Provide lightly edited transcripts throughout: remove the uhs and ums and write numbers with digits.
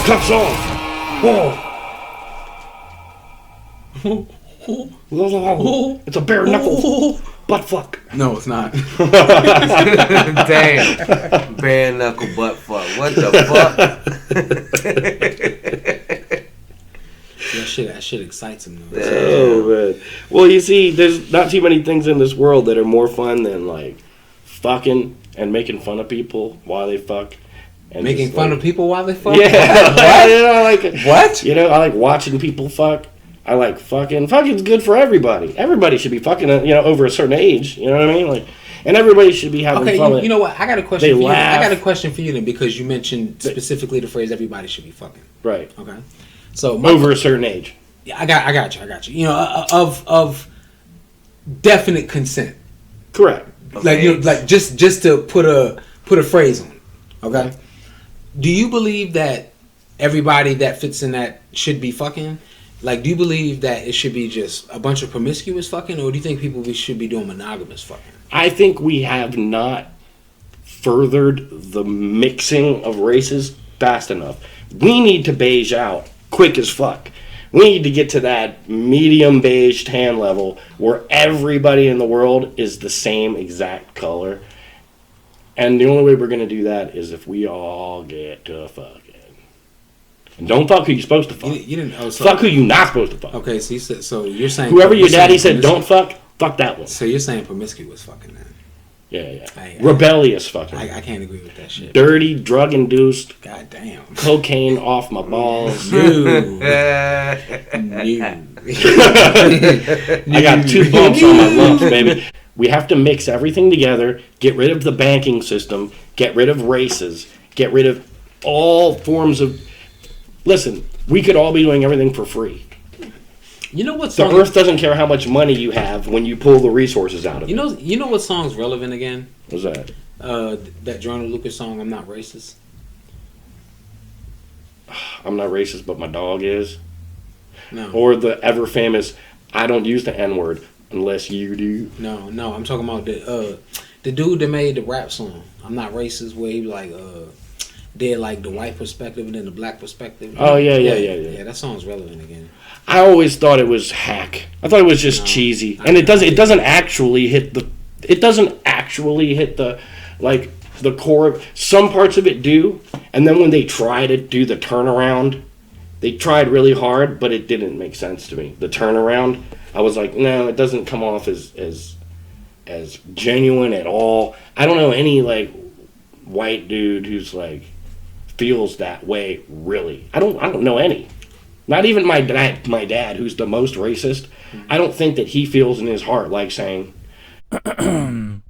Cuffs off. Whoa. It's a bare knuckle butt fuck. No, it's not. Damn. Bare knuckle butt fuck. What the fuck? That shit excites him though. Oh man. Well, you see, there's not too many things in this world that are more fun than like fucking and making fun of people while they fuck. And making fun of people while they fuck? Yeah. What? You know, I like it. What? You know, I like watching people fuck. I like fucking. Fucking's good for everybody. Everybody should be fucking, over a certain age. You know what I mean? Like, and everybody should be having fun. You know what? I got a question for you. I got a question for you then, because you mentioned specifically the phrase "everybody should be fucking." Right. Okay. So over a certain age. Yeah, I got you. You know, of definite consent. Correct. Like just to put a phrase on it. Okay. Do you believe that everybody that fits in that should be fucking? Like, do you believe that it should be just a bunch of promiscuous fucking, or do you think people should be doing monogamous fucking? I think we have not furthered the mixing of races fast enough. We need to beige out quick as fuck. We need to get to that medium beige tan level where everybody in the world is the same exact color. And the only way we're going to do that is if we all get to fucking. And don't fuck who you're supposed to fuck. You didn't. Oh, so, fuck who you're not supposed to fuck. Okay, so you're saying whoever your daddy said don't fuck that one. So you're saying promiscuous fucking then? Yeah. Rebellious fucking. I can't agree with that shit. Dirty, drug-induced. God damn. Cocaine off my balls. No. I got 2 bumps on my lumps, baby. We have to mix everything together, get rid of the banking system, get rid of races, get rid of all forms of... Listen, we could all be doing everything for free. You know what? The earth doesn't care how much money you have when you pull the resources out of it. You know what song's relevant again? What's that? That Joyner Lucas song, "I'm Not Racist." I'm not racist, but my dog is. No. Or the ever famous, I don't use the N-word unless you do. No, I'm talking about the dude that made the rap song, "I'm Not Racist," where he like did like the white perspective and then the black perspective. Oh yeah. Yeah, that song's relevant again. I always thought it was hack. I thought it was just cheesy, and it doesn't actually hit the like the core. Some parts of it do, and then when they try to do the turnaround, they tried really hard, but it didn't make sense to me. The turnaround, I was like, no, it doesn't come off as genuine at all. I don't know any like white dude who's like feels that way really. I don't know any. Not even my dad, who's the most racist. I don't think that he feels in his heart like saying, you know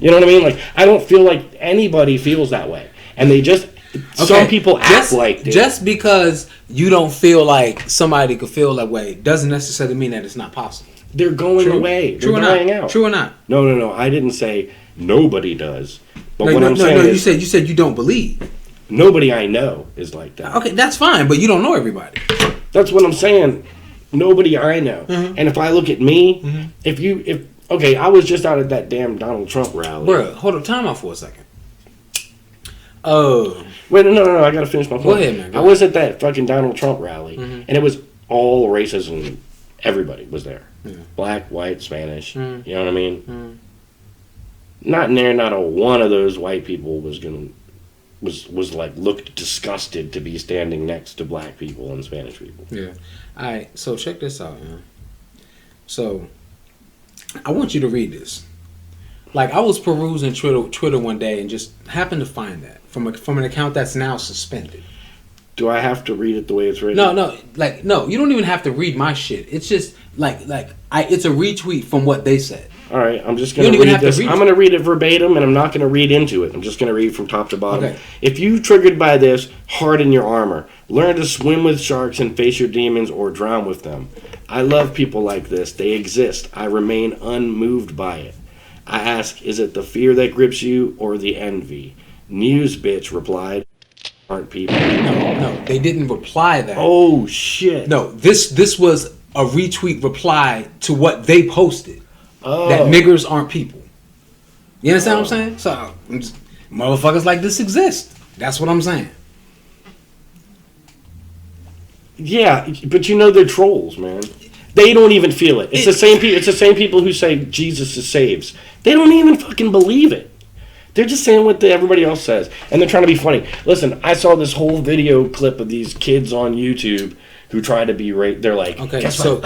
what I mean? Like, I don't feel like anybody feels that way. And they just, some people act like this. Just because you don't feel like somebody could feel that way doesn't necessarily mean that it's not possible. They're going away. They're dying out. True or not? No. I didn't say nobody does. But what I'm saying is... you said you don't believe. Nobody I know is like that. Okay, that's fine, but you don't know everybody. That's what I'm saying. Nobody I know. Mm-hmm. And if I look at me, okay, I was just out at that damn Donald Trump rally. Bro, hold up, time out for a second. Wait, no, I gotta finish my point. Go ahead, man. I was at that fucking Donald Trump rally, and it was all racism. Everybody was there. Yeah. Black, white, Spanish. You know what I mean? Not a one of those white people was like looked disgusted to be standing next to black people and Spanish people. Yeah. Alright, so check this out, man. So I want you to read this. Like, I was perusing Twitter one day and just happened to find that from an account that's now suspended. Do I have to read it the way it's written? No, you don't even have to read my shit. It's just it's a retweet from what they said. All right, I'm just going to read this. I'm going to read it verbatim, and I'm not going to read into it. I'm just going to read from top to bottom. Okay. If you triggered by this, harden your armor. Learn to swim with sharks and face your demons or drown with them. I love people like this. They exist. I remain unmoved by it. I ask, is it the fear that grips you or the envy? News bitch replied, aren't people. No, they didn't reply that. Oh, shit. No, this was a retweet reply to what they posted. Oh. That niggers aren't people. You understand what I'm saying? So, motherfuckers like this exist. That's what I'm saying. Yeah, but you know they're trolls, man. They don't even feel it. It's the same people. It's the same people who say Jesus saves. They don't even fucking believe it. They're just saying what everybody else says, and they're trying to be funny. Listen, I saw this whole video clip of these kids on YouTube who try to be They're like, okay, so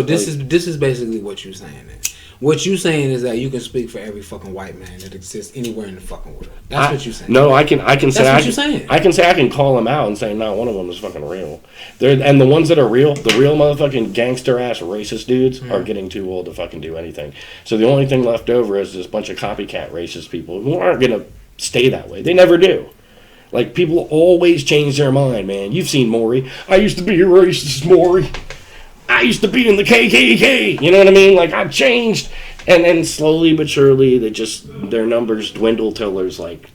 this is basically what you're saying. Then. What you're saying is that you can speak for every fucking white man that exists anywhere in the fucking world. That's what you're saying. No, I can say That's what you're saying. I can say I can call them out and say not one of them is fucking real. And the ones that are real, the real motherfucking gangster ass racist dudes are getting too old to fucking do anything. So the only thing left over is this bunch of copycat racist people who aren't gonna stay that way. They never do. Like, people always change their mind, man. You've seen Maury. I used to be a racist, Maury. I used to be in the KKK. You know what I mean? Like, I've changed. And then slowly but surely, their numbers dwindle till there's like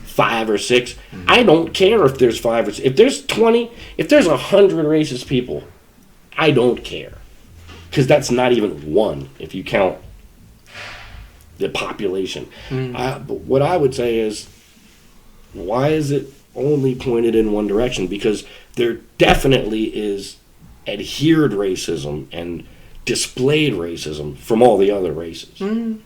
5 or 6. Mm-hmm. I don't care if there's 5 or 6. If there's 20, if there's 100 racist people, I don't care. Because that's not even one if you count the population. Mm-hmm. But what I would say is, why is it only pointed in one direction? Because there definitely is adhered racism and displayed racism from all the other races. Mm.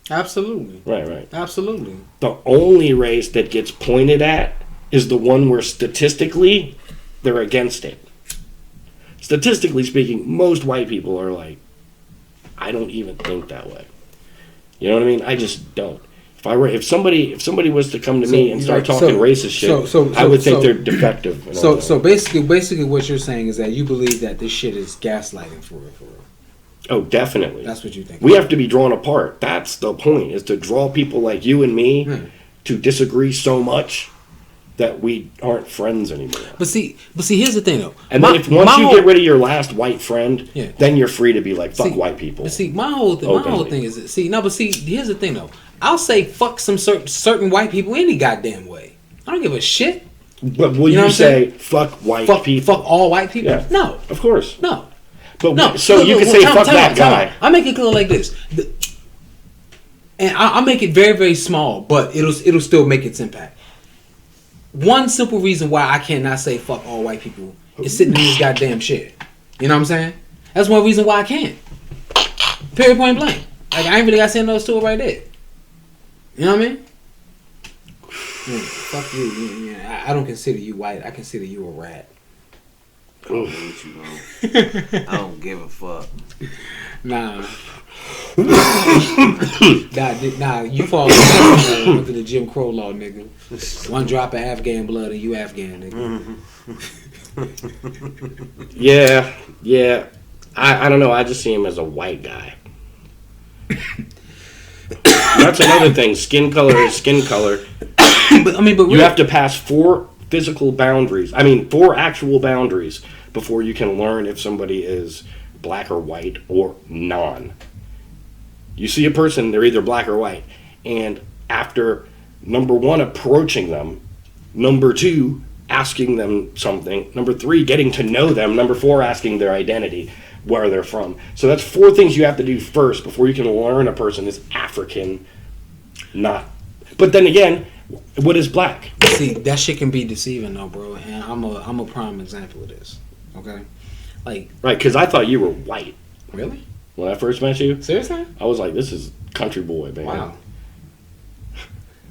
Absolutely. Right. Absolutely. The only race that gets pointed at is the one where statistically they're against it. Statistically speaking, most white people are like, I don't even think that way. You know what I mean? I just don't. If somebody was to come to me and start talking racist shit, I would think they're defective. So basically, what you're saying is that you believe that this shit is gaslighting for real. Oh, definitely. That's what you think. We have to be drawn apart. That's the point: is to draw people like you and me to disagree so much that we aren't friends anymore. But see, here's the thing though. And then once you get rid of your last white friend, then you're free to be like, fuck white people. But see, my whole thing is here's the thing though. I'll say fuck some certain white people any goddamn way. I don't give a shit. But will you say fuck white people? Fuck all white people? Yeah. No. Of course. No. But no. So you can say fuck that guy. I make it clear like this. And I'll make it very, very small, but it'll still make its impact. One simple reason why I cannot say fuck all white people is sitting in this goddamn shit. You know what I'm saying? That's one reason why I can't. Period, point blank. Like, I ain't really got to say those two right there. You know what I mean? Yeah, fuck you. Yeah, I don't consider you white. I consider you a rat. I don't hate you, bro. I don't give a fuck. Nah, you fall under the Jim Crow law, nigga. One drop of Afghan blood and you Afghan, nigga. Yeah. I don't know. I just see him as a white guy. That's another thing. Skin color is skin color. But you have to pass 4 physical boundaries. 4 actual boundaries before you can learn if somebody is black or white or non. You see a person, they're either black or white, and after number 1 approaching them, number 2 asking them something, number 3 getting to know them, number 4 asking their identity, where they're from. So that's 4 things you have to do first before you can learn a person is African, not. But then again, what is black? See, that shit can be deceiving though, bro. And I'm a prime example of this. Okay, like right, because I thought you were white. Really? When I first met you, seriously, I was like, this is country boy, man. Wow.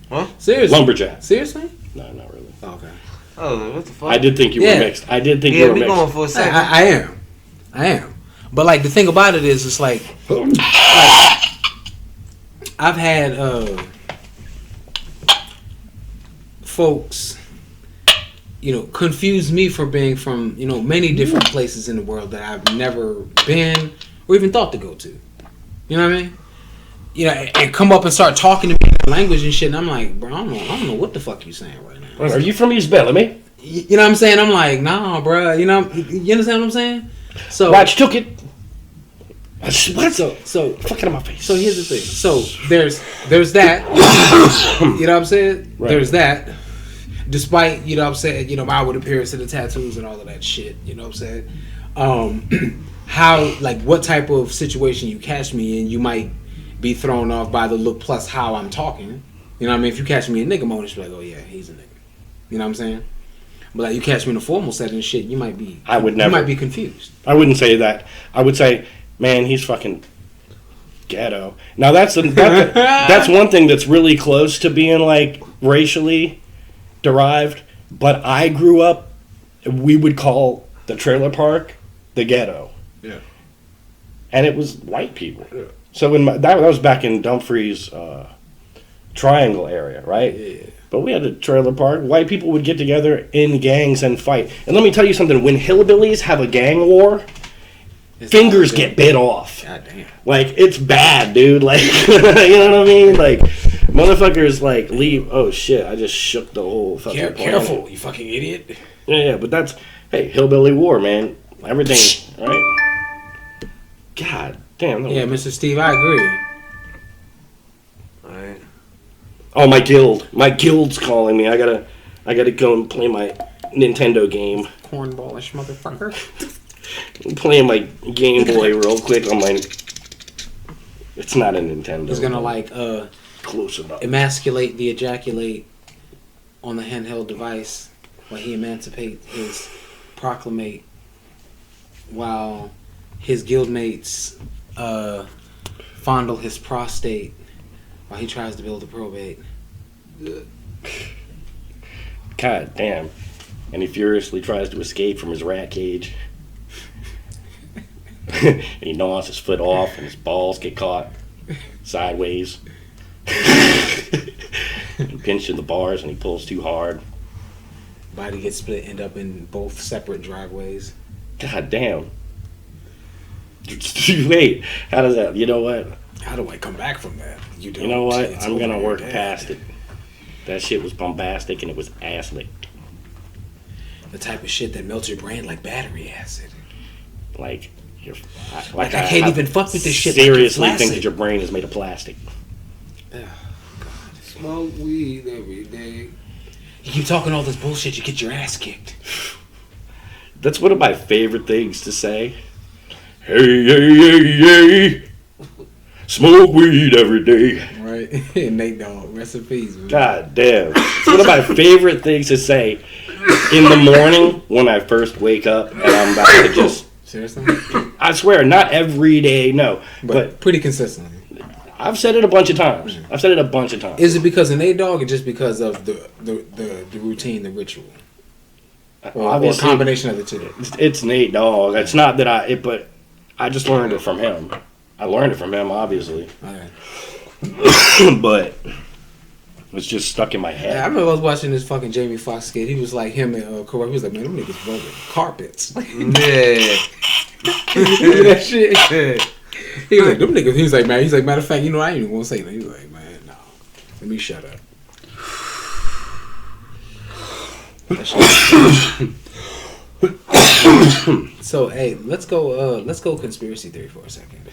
Huh? Seriously? Lumberjack. Seriously? No, not really. Oh, okay. Oh, what the fuck? I did think you were mixed. I did think you were mixed. Going for a second. I am. But like the thing about it is, it's like I've had folks, confuse me for being from, many different places in the world that I've never been or even thought to go to. You know what I mean? And come up and start talking to me in language and shit, and I'm like, bro, I don't know what the fuck you saying right now. Are you from East Bellamy? You know what I'm saying? I'm like, nah, bro. You understand what I'm saying? So watch took it. What? So fucking in my face. So here's the thing. So there's that. You know what I'm saying? Right. There's that. Despite, you know what I'm saying, my outward appearance and the tattoos and all of that shit, you know what I'm saying? How, like, what type of situation you catch me in, you might be thrown off by the look plus how I'm talking. You know what I mean? If you catch me in nigga mode, it's like, oh yeah, he's a nigga. You know what I'm saying? But like you catch me in a formal setting and shit, you might be. I would never. You might be confused. I wouldn't say that. I would say, man, he's fucking ghetto. Now that's one thing that's really close to being like racially derived. But I grew up. We would call the trailer park the ghetto. Yeah. And it was white people. Yeah. So that was back in Dumfries Triangle area, right? Yeah. But we had a trailer park. White people would get together in gangs and fight. And let me tell you something. When hillbillies have a gang war, fingers get bit off. God damn. Like, it's bad, dude. Like, you know what I mean? Like, motherfuckers, like, leave. Oh, shit. I just shook the whole fucking planet. Careful, you fucking idiot. Yeah, but that's, hey, hillbilly war, man. Everything, right? God damn. Yeah, Mr. Steve, I agree. Alright. Oh, my guild. My guild's calling me. I gotta go and play my Nintendo game. Cornballish motherfucker. I'm playing my Game Boy real quick on my... It's not a Nintendo. He's gonna like close enough. emasculate the ejaculate on the handheld device while he emancipate his proclamate while his guildmates fondle his prostate while he tries to build a probate. God damn. And he furiously tries to escape from his rat cage. And he gnaws his foot off and his balls get caught sideways. And pinched in the bars and he pulls too hard. Body gets split, end up in both separate driveways. God damn. Wait, how does that, you know what? How do I come back from that? You know what? I'm gonna work past it. That shit was bombastic and it was ass licked. The type of shit that melts your brain like battery acid. Like, I can't even fuck with this shit. Seriously think that your brain is made of plastic. Oh, God. Smoke weed every day. You keep talking all this bullshit, you get your ass kicked. That's one of my favorite things to say. Hey, hey, hey, hey. Smoke weed every day. Right? Nate Dogg, recipes. God damn. It's one of my favorite things to say in the morning when I first wake up and I'm about to just... Seriously? I swear, not every day, no. But pretty consistently. I've said it a bunch of times. Is it because of Nate Dogg or just because of the routine, the ritual? Or a combination of the two? It's Nate Dogg. It's not that but I just learned it from him. I learned it from him, obviously. Okay. But it was just stuck in my head. Yeah, I remember I was watching this fucking Jamie Foxx skit. He was like, him and Corey, he was like, man, them niggas broken carpets. Yeah. That shit. He was like, them niggas. He was like, man. He's like, matter of fact, you know, I ain't even gonna say that. He was like, man, no, let me shut up. So, hey, let's go conspiracy theory for a second.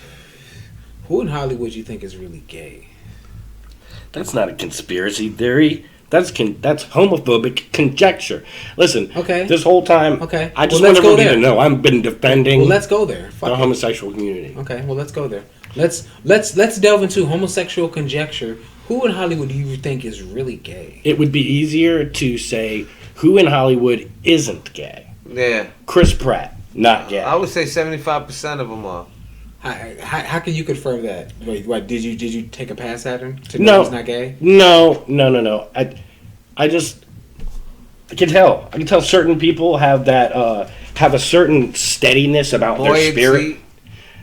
Who in Hollywood you think is really gay? That's not a conspiracy theory. That's homophobic conjecture. Listen, okay. This whole time, okay. I just want everybody to know I've been defending. Well, let's go there. The homosexual community. Okay, well, let's go there. Let's delve into homosexual conjecture. Who in Hollywood do you think is really gay? It would be easier to say who in Hollywood isn't gay. Yeah. Chris Pratt, not gay. I would say 75% of them are. How can you confirm that? Wait, what, did you take a pass at him to know he's not gay? No. I can tell. I can tell certain people have that have a certain steadiness about their spirit.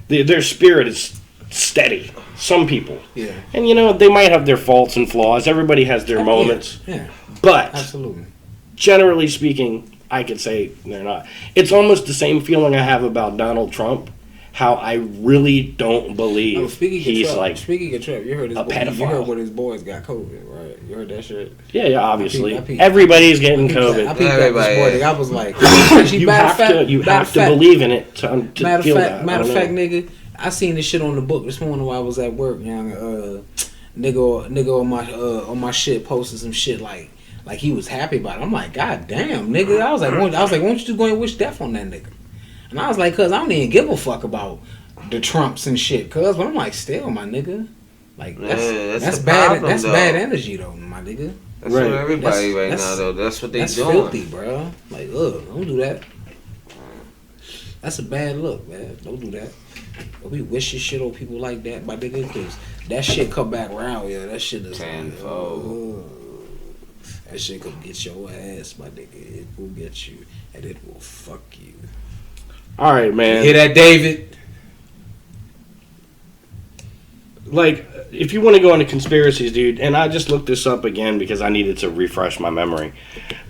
Their spirit is steady. Some people. Yeah. And they might have their faults and flaws. Everybody has their moments. Yeah. But absolutely. Generally speaking, I could say they're not. It's almost the same feeling I have about Donald Trump. How I really don't believe he's like speaking of Trump, you heard a pedophile. You heard when his boys got COVID, right? You heard that shit? Yeah, obviously. Everybody's getting COVID. I was like, you have to believe in it to feel that. Matter of fact, nigga, I seen this shit on the book this morning while I was at work. Nigga on my shit posted some shit like he was happy about it. I'm like, God damn, nigga. I was like, why don't you just go and wish death on that nigga? And I was like, cuz I don't even give a fuck about the Trumps and shit, cuz. But I'm like, still, my nigga. Like, that's bad. That's bad energy, though, my nigga. That's what everybody That's- now though. That's what they That's doing. filthy, bro. Like, ugh, don't do that. That's a bad look, man. Don't do that. Don't be wishing shit on people like that, my nigga, because that shit come back around, yeah. That shit is Tenfold. that shit could get your ass, my nigga. It will get you, and it will fuck you. All right, man. You hear that, David? Like, if you want to go into conspiracies, dude, and I just looked this up again because I needed to refresh my memory.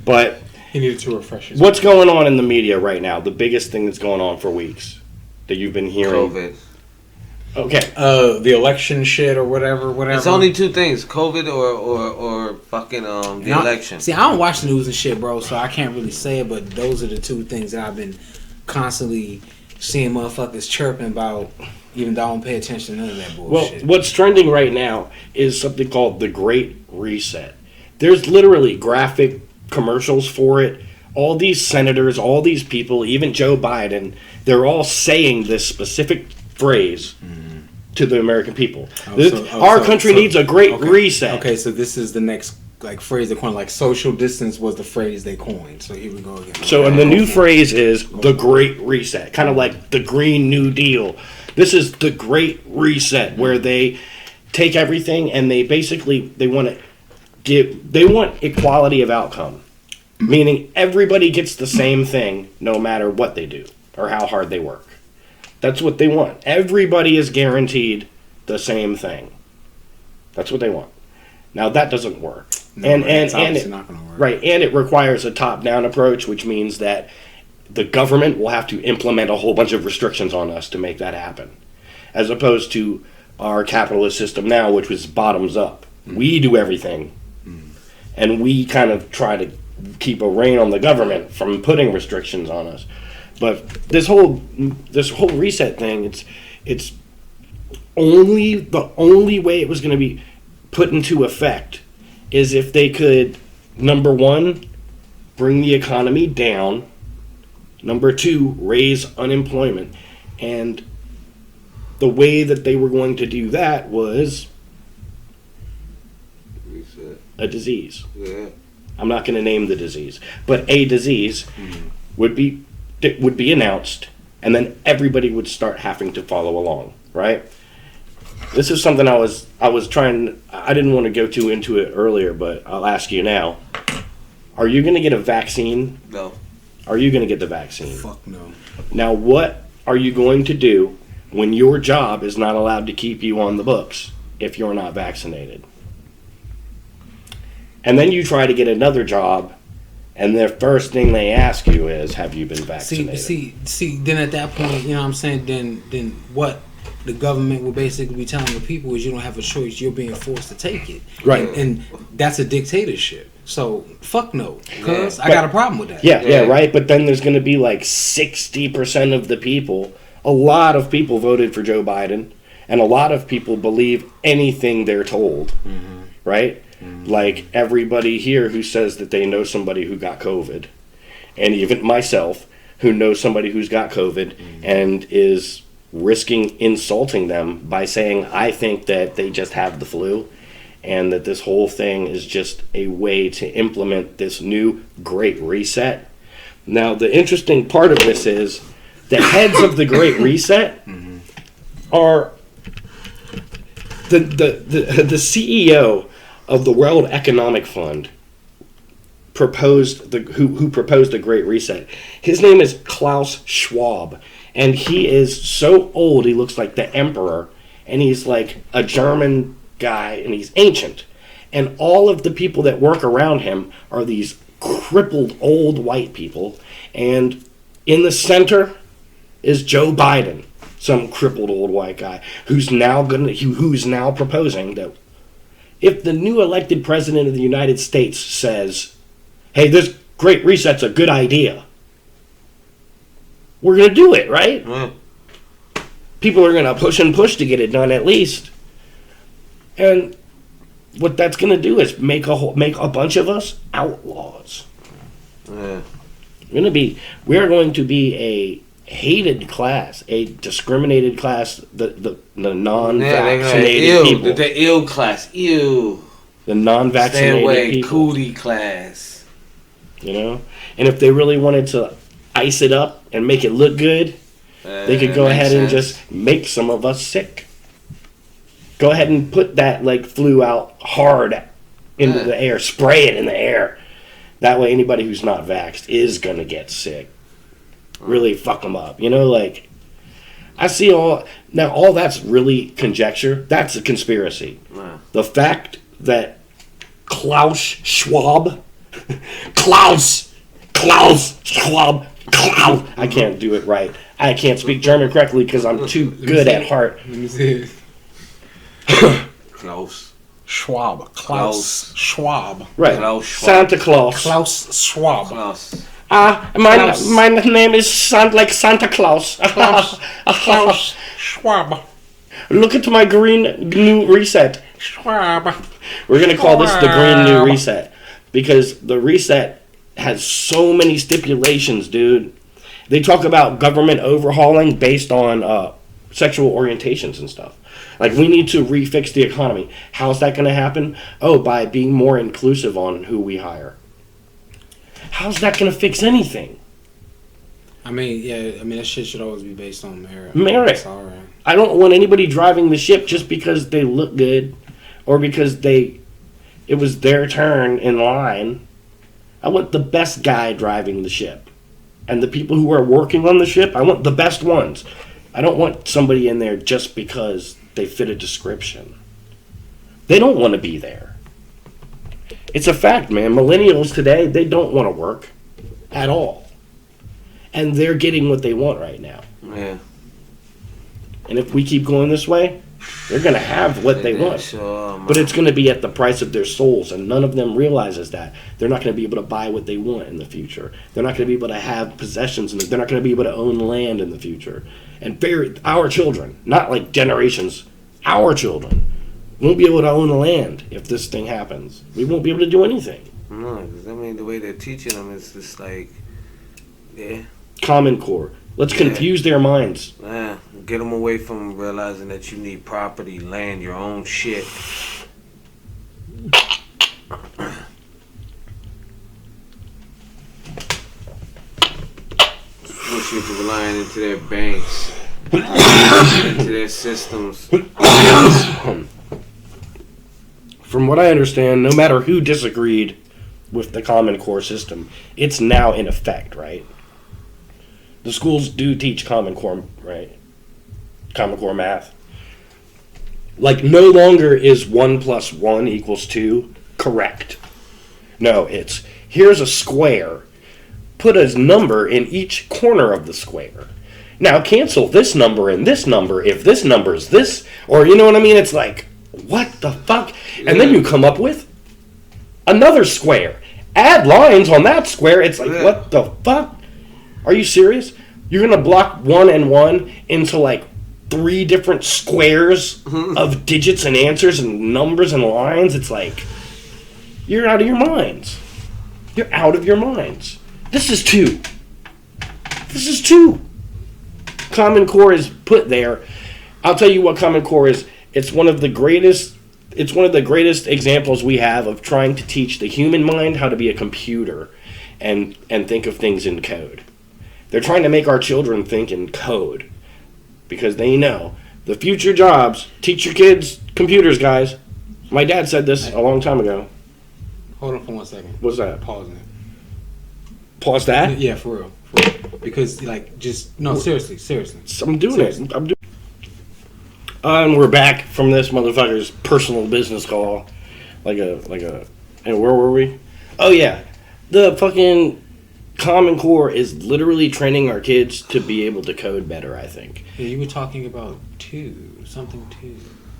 But He needed to refresh his. what's going on in the media right now? The biggest thing that's going on for weeks that you've been hearing. COVID. Okay. The election shit or whatever. It's only two things: COVID or fucking the election. See, I don't watch the news and shit, bro, so I can't really say it. But those are the two things that I've been constantly seeing motherfuckers chirping about. Even though I don't pay attention to none of that bullshit. Well, what's trending right now is something called the Great Reset. There's literally graphic commercials for it. All these senators, all these people, even Joe Biden, they're all saying this specific phrase to the American people. Our country needs a great reset. Okay, so this is the next phrase they coined. Like social distance was the phrase they coined. So here we go again. So, and the new phrase is the Great Reset, kind of like the Green New Deal. This is the Great Reset, where they take everything and they basically they want equality of outcome, meaning everybody gets the same thing no matter what they do or how hard they work. That's what they want. Everybody is guaranteed the same thing. That's what they want. Now that doesn't work. It's obviously not gonna work. Right, and it requires a top-down approach, which means that the government will have to implement a whole bunch of restrictions on us to make that happen, as opposed to our capitalist system now, which was bottoms up. We do everything, and we kind of try to keep a rein on the government from putting restrictions on us. But this whole reset thing, it's only the only way it was going to be put into effect is if they could, number one, bring the economy down. Number two, raise unemployment. And the way that they were going to do that was Reset. a disease. Yeah. I'm not going to name the disease, but a disease would be announced, and then everybody would start having to follow along, right? This is something I was trying. I didn't want to go too into it earlier, but I'll ask you now. Are you going to get a vaccine? No. Are you going to get the vaccine? Fuck no. Now, what are you going to do when your job is not allowed to keep you on the books if you're not vaccinated? And then you try to get another job, and the first thing they ask you is, have you been vaccinated? See, then at that point, you know what I'm saying, then what the government will basically be telling the people is you don't have a choice, you're being forced to take it. Right. And that's a dictatorship. So, fuck no. Because I got a problem with that. Yeah, right? But then there's going to be like 60% of the people, a lot of people voted for Joe Biden, and a lot of people believe anything they're told, right? Like everybody here who says that they know somebody who got COVID, and even myself who knows somebody who's got COVID and is risking insulting them by saying, I think that they just have the flu and that this whole thing is just a way to implement this new Great Reset. Now, the interesting part of this is the heads of the Great Reset are the CEO of the World Economic Fund who proposed the Great Reset. His name is Klaus Schwab, and he is so old he looks like the emperor, and he's like a German guy, and he's ancient. And all of the people that work around him are these crippled old white people, and in the center is Joe Biden, some crippled old white guy who's now proposing that if the new elected president of the United States says, hey, this Great Reset's a good idea, we're going to do it, right? People are going to push to get it done at least. And what that's going to do is make a bunch of us outlaws. Yeah. We're going to be a hated class, a discriminated class, the non-vaccinated people. The ill class. Ew. the Stay non-vaccinated away, people. cootie class. You know, and if they really wanted to ice it up and make it look good, they could go ahead and just make some of us sick. Go ahead and put that like flu out hard into the air, spray it in the air. That way, anybody who's not vaxxed is gonna get sick. Really fuck them up. You know, like I see all that's really conjecture. That's a conspiracy. The fact that Klaus Schwab, I can't do it right. I can't speak German correctly because I'm too good at heart. Let me see it. Klaus Schwab. Right. Klaus Schwab. Santa Claus. Klaus Schwab. Klaus. My name is like Santa Claus. Klaus Schwab. Look at my green new reset. Schwab. We're going to call this the green new reset because the reset has so many stipulations, dude. They talk about government overhauling based on sexual orientations and stuff. Like, we need to refix the economy. How's that going to happen? Oh, by being more inclusive on who we hire. How's that going to fix anything? I mean, that shit should always be based on merit. Merit. Sorry. I don't want anybody driving the ship just because they look good or because it was their turn in line. I want the best guy driving the ship. And the people who are working on the ship, I want the best ones. I don't want somebody in there just because they fit a description. They don't want to be there. It's a fact, man. Millennials today, they don't want to work at all. And they're getting what they want right now. Yeah. And if we keep going this way, they're going to have what they want. Sure, but it's going to be at the price of their souls, and none of them realizes that. They're not going to be able to buy what they want in the future. They're not going to be able to have possessions, and they're not going to be able to own land in the future. And our children, not like generations, our children, won't be able to own the land if this thing happens. We won't be able to do anything. No, because I mean, the way they're teaching them is just like, yeah. Common Core. Let's confuse their minds. Yeah, get them away from realizing that you need property, land, your own shit. Push you to relying into their banks, into their systems. From what I understand, no matter who disagreed with the Common Core system, it's now in effect, right? The schools do teach Common Core, right? Common Core math. Like, no longer is 1 + 1 = 2 correct. No, it's, here's a square. Put a number in each corner of the square. Now, cancel this number and this number if this number is this. Or, you know what I mean? It's like, what the fuck? And then you come up with another square. Add lines on that square. It's like, what the fuck? Are you serious? You're going to block 1 and 1 into like 3 different squares of digits and answers and numbers and lines? It's like, you're out of your minds. You're out of your minds. This is 2. This is 2. Common Core is put there. I'll tell you what Common Core is. It's one of the greatest examples we have of trying to teach the human mind how to be a computer and think of things in code. They're trying to make our children think in code because they know the future jobs. Teach your kids computers, guys. My dad said this a long time ago. Hold on for 1 second. What's that? Pause it. Pause that? Yeah, for real. Because, like, seriously. I'm doing it. And we're back from this motherfucker's personal business call. And where were we? Oh, yeah. The fucking Common Core is literally training our kids to be able to code better, I think. Yeah, you were talking about 2.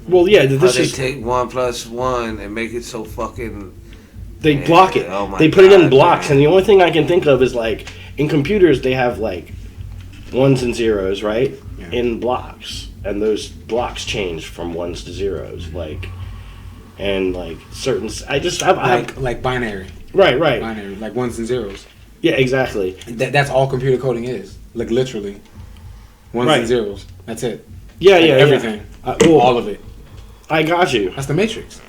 Well, yeah, How they take 1 + 1 and make it so fucking... They block it. Oh my they put it in God, blocks, man. and the only thing I can think of is, like, in computers, they have, like, 1s and 0s, right? Yeah. In blocks. And those blocks change from 1s to 0s, like, and, like, certain... Like binary. Right. Binary, like 1s and 0s. Yeah, exactly. That's all computer coding is. Like, literally. 1s Right. and 0s. That's it. Yeah, Like yeah, everything. Well, all of it. I got you. That's the Matrix.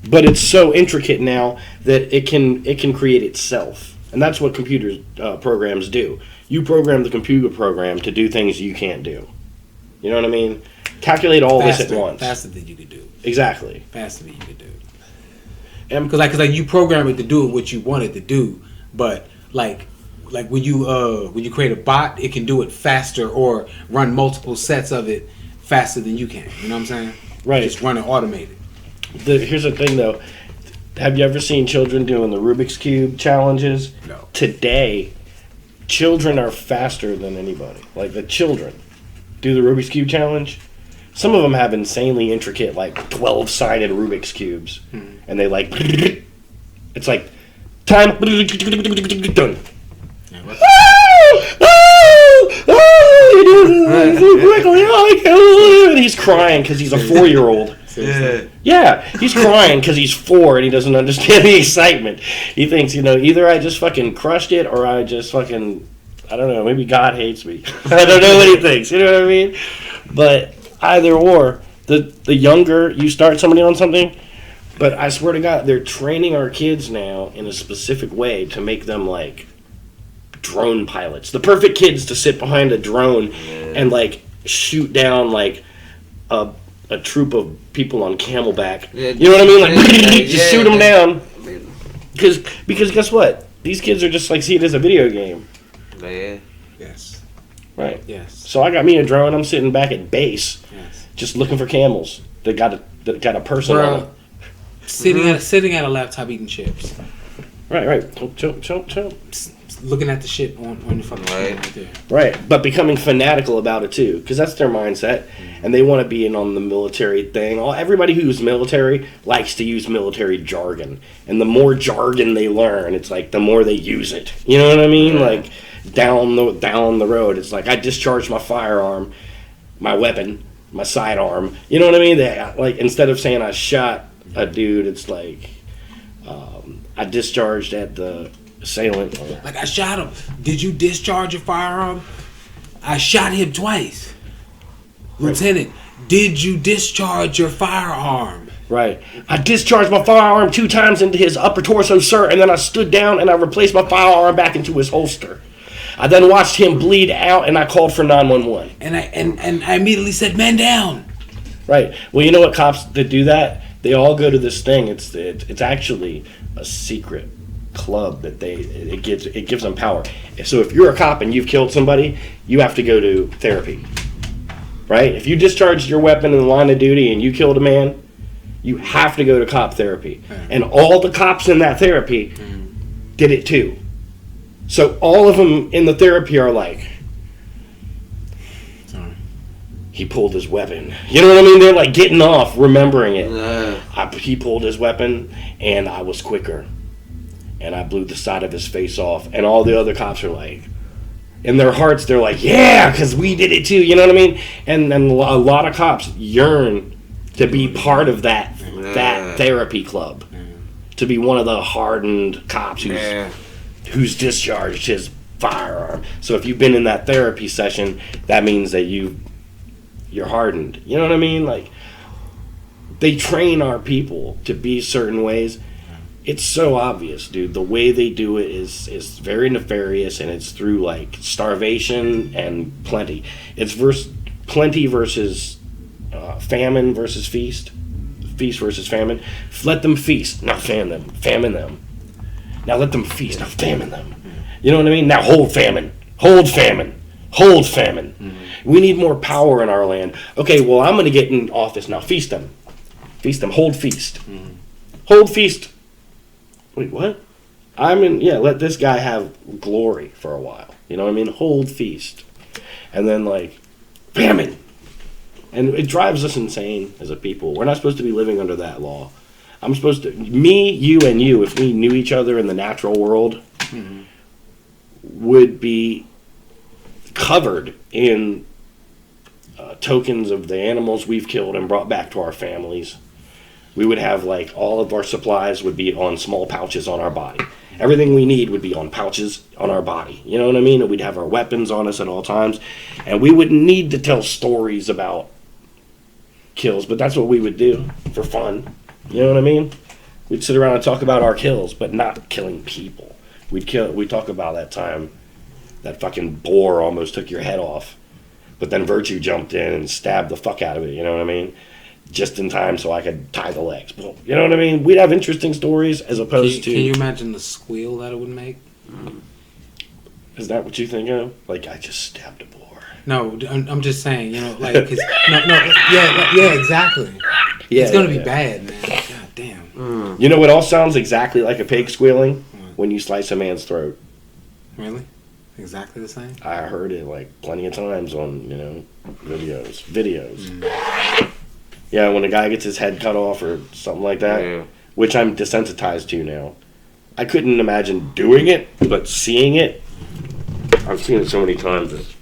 but it's so intricate now that it can create itself, and that's what computer programs do. You program the computer program to do things you can't do. You know what I mean? Calculate all this at once. Faster than you could do. Exactly. Faster than you could do. Because like you program it to do what you want it to do, but like when you create a bot, it can do it faster or run multiple sets of it faster than you can. You know what I'm saying? Right. Just run it automated. Here's the thing, though. Have you ever seen children doing the Rubik's Cube challenges? No. Today, children are faster than anybody. Like, the children do the Rubik's Cube challenge. Some of them have insanely intricate, like, 12-sided Rubik's Cubes. And they, like... It's like... Time... Done. And he's crying because he's a 4-year-old. Yeah, he's crying because he's 4 and he doesn't understand the excitement. He thinks, either I just fucking crushed it or I just fucking, I don't know, maybe God hates me. I don't know what he thinks, you know what I mean? But either or, the younger you start somebody on something, but I swear to God, they're training our kids now in a specific way to make them like drone pilots. The perfect kids to sit behind a drone and like shoot down like a troop of people on camelback. You know what I mean? Like, just shoot them down. Because guess what? These kids are just like see it as a video game. Yeah. Yes. Right. Yes. So I got me a drone. I'm sitting back at base, Yes. just looking for camels that got a person on it. Sitting at a laptop eating chips. Right. Chill. Looking at the shit on your fucking screen right there. Right, but becoming fanatical about it too, because that's their mindset, and they want to be in on the military thing. Everybody who's military likes to use military jargon, and the more jargon they learn, it's like the more they use it. You know what I mean? Like down the road, it's like I discharged my firearm, my weapon, my sidearm. You know what I mean? Like instead of saying I shot a dude, it's like I discharged at the assailant. Like I shot him. Did you discharge your firearm? I shot him twice. Right. Lieutenant, did you discharge your firearm? Right. I discharged my firearm 2 times into his upper torso, sir, and then I stood down and I replaced my firearm back into his holster. I then watched him bleed out and I called for 911. And I immediately said, "Man down." Right. Well, you know what cops that do that? They all go to this thing. It's actually a secret club that it gives them power. So if you're a cop and you've killed somebody, you have to go to therapy, right? If you discharged your weapon in the line of duty and you killed a man, you have to go to cop therapy. And all the cops in that therapy did it too. So all of them in the therapy are like, he pulled his weapon. You know what I mean? They're like getting off, remembering it. He pulled his weapon and I was quicker. And I blew the side of his face off. And all the other cops are like, in their hearts, they're like, yeah, because we did it too. You know what I mean? And a lot of cops yearn to be part of that therapy club. To be one of the hardened cops who's discharged his firearm. So if you've been in that therapy session, that means that you're hardened. You know what I mean? Like, they train our people to be certain ways. It's so obvious, dude. The way they do it is very nefarious, and it's through like starvation and plenty. It's plenty versus famine versus feast versus famine. Let them feast, not famine them. Now let them feast, not famine them. You know what I mean? Now hold famine. We need more power in our land. Okay, well I'm going to get in office now. Feast them. Hold feast. Hold feast. Wait, what? Let this guy have glory for a while. You know what I mean? Hold feast. And then, like, famine. And it drives us insane as a people. We're not supposed to be living under that law. Me, you, and you, if we knew each other in the natural world, would be covered in tokens of the animals we've killed and brought back to our families. We would have, like, all of our supplies would be on small pouches on our body. Everything we need would be on pouches on our body. You know what I mean? And we'd have our weapons on us at all times. And we wouldn't need to tell stories about kills, but that's what we would do for fun. You know what I mean? We'd sit around and talk about our kills, but not killing people. We'd talk about that time that fucking boar almost took your head off, but then Virtue jumped in and stabbed the fuck out of it. You know what I mean? Just in time so I could tie the legs. You know what I mean? We'd have interesting stories as opposed to. Can you imagine the squeal that it would make? Is that what you think of? Like, I just stabbed a boar. No, I'm just saying, you know, like, cause, yeah, exactly. Yeah, it's gonna be bad, man. God damn. You know what all sounds exactly like a pig squealing? When you slice a man's throat. Really? Exactly the same? I heard it like plenty of times on, you know, videos. Yeah, when a guy gets his head cut off or something like that, which I'm desensitized to now. I couldn't imagine doing it, but seeing it, I've seen it so many times. It's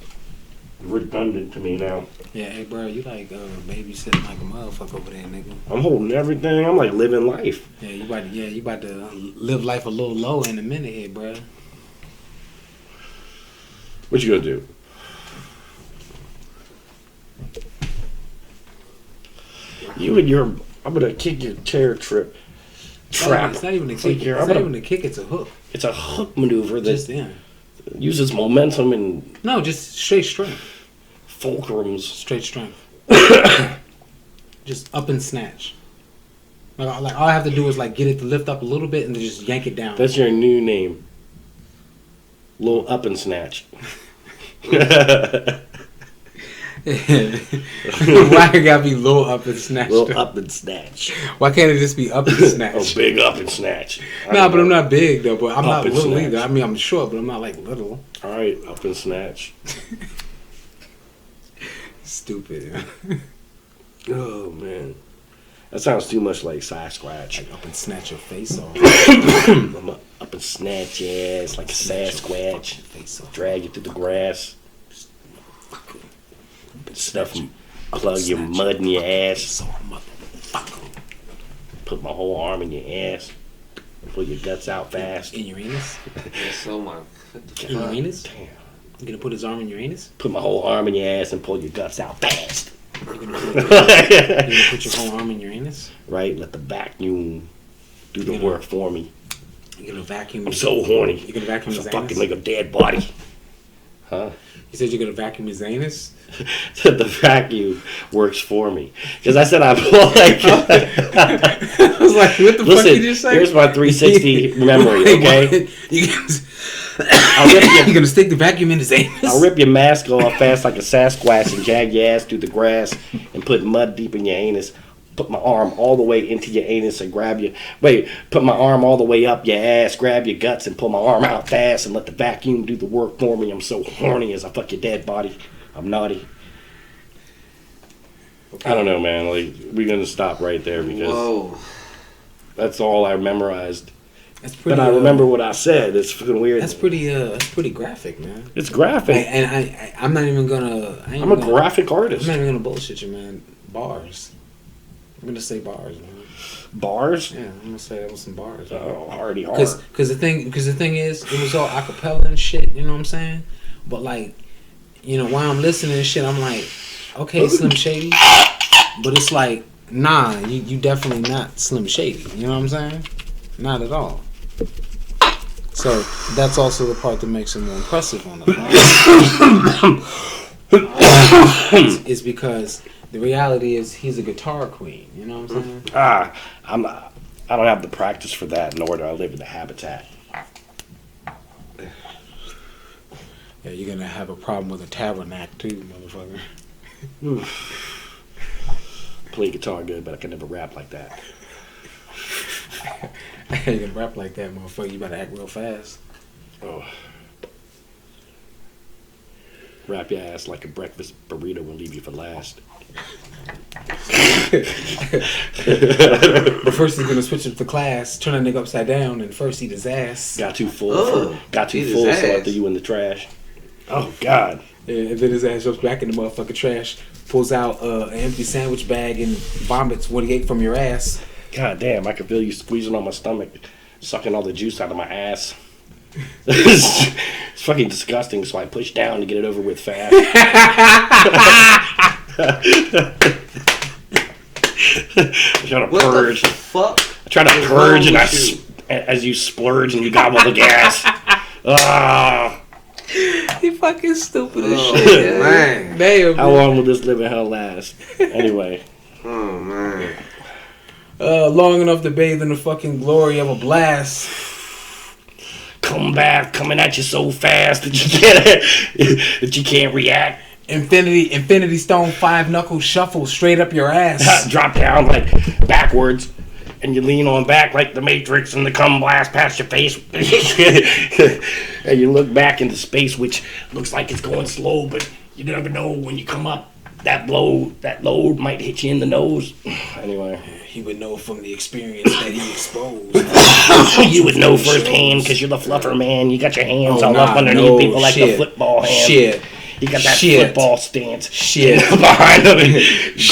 redundant to me now. Yeah, hey, bro, you like babysitting like a motherfucker over there, nigga. I'm holding everything. I'm like living life. Yeah, you about to live life a little low in a minute here, bro. What you gonna do? You and your, I'm gonna kick your chair trap. It's not even a kick. It's not even a kick. It's a hook. It's a hook maneuver that Just uses momentum and no, just straight strength. fulcrums. Straight strength. Just up and snatch. Like all I have to do is like get it to lift up a little bit and then just yank it down. That's your new name. Little up and snatch. Why it gotta be little up and snatch? Little up and snatch. Why can't it just be up and snatch? Oh, big up and snatch. Nah, but I'm not big though. But I'm Up not and little snatch. either. I mean, I'm short, but I'm not like little. All right, up and snatch. Stupid. Oh man, that sounds too much like Sasquatch. Like up and snatch your face off. I'm gonna up and snatch your ass like a Sasquatch. Face off. Drag you through the grass. Stuff and plug your mud in your ass. Put my whole arm in your ass. Pull your guts out fast. In your anus? Yes, oh my. In your anus? Damn. You gonna put his arm in your anus? Put my whole arm in your ass and pull your guts out fast. You gonna put your whole arm in your anus? Right? Let the vacuum do the work for me. You gonna vacuum? I'm so horny. You gonna vacuum his fucking anus? like a dead body. Huh? You said you're gonna vacuum his anus? The vacuum works for me. Because I said I'm like... I was like, what the fuck you just say? Here's my 360 memory, okay? You're gonna stick the vacuum in his anus? I'll rip your mask off fast like a Sasquatch and jag your ass through the grass and put mud deep in your anus. Put my arm all the way into your anus and grab you. Put my arm all the way up your ass, grab your guts and pull my arm out fast and let the vacuum do the work for me. I'm so horny as I fuck your dead body. I'm naughty. Okay. I don't know, man. Like, we're gonna stop right there because that's all I memorized. That's pretty. But I remember what I said. It's fucking weird. That's pretty graphic, man. It's graphic. I'm not even gonna. I'm a graphic artist. I'm not even gonna bullshit you, man. Bars. I'm gonna say bars, man. Bars? Yeah, I'm gonna say that was some bars. Oh, already hard. Because the thing is, it was all acapella and shit. You know what I'm saying? But like, you know, while I'm listening and shit, I'm like, okay, Slim Shady. But it's like, nah, you definitely not Slim Shady. You know what I'm saying? Not at all. So that's also the part that makes him more impressive on the phone. Is because the reality is he's a guitar queen. You know what I'm saying? I don't have the practice for that, nor do I live in the habitat. Yeah, you're gonna have a problem with a tabernacle too, motherfucker. Play guitar good, but I can never rap like that. You can rap like that, motherfucker. You better act real fast. Oh. Wrap your ass like a breakfast burrito and leave you for last. But first he's gonna switch up the class, turn that nigga upside down, and first eat his ass. Got too full, so I threw you in the trash. Oh God! Yeah, and then his ass jumps back in the motherfucking trash, pulls out an empty sandwich bag, and vomits what he ate from your ass. God damn! I can feel you squeezing on my stomach, sucking all the juice out of my ass. It's fucking disgusting. So I push down to get it over with fast. Trying to purge. What the fuck? try to purge and as you splurge and you gobble the gas. He fucking stupid as shit. Man. Damn. How long will this living hell last? Anyway. Oh man. Long enough to bathe in the fucking glory of a blast. Coming at you so fast that you can't react. Infinity Stone 5 knuckle shuffle straight up your ass. Drop down like backwards, and you lean on back like the Matrix, and the cum blast past your face. And you look back into space, which looks like it's going slow, but you never know when you come up. That load might hit you in the nose. Anyway. He would know from the experience that he exposed. You would know firsthand because you're the fluffer man. You got your hands all up underneath people like the football hand. Shit. You got that football stance. Shit. Behind him and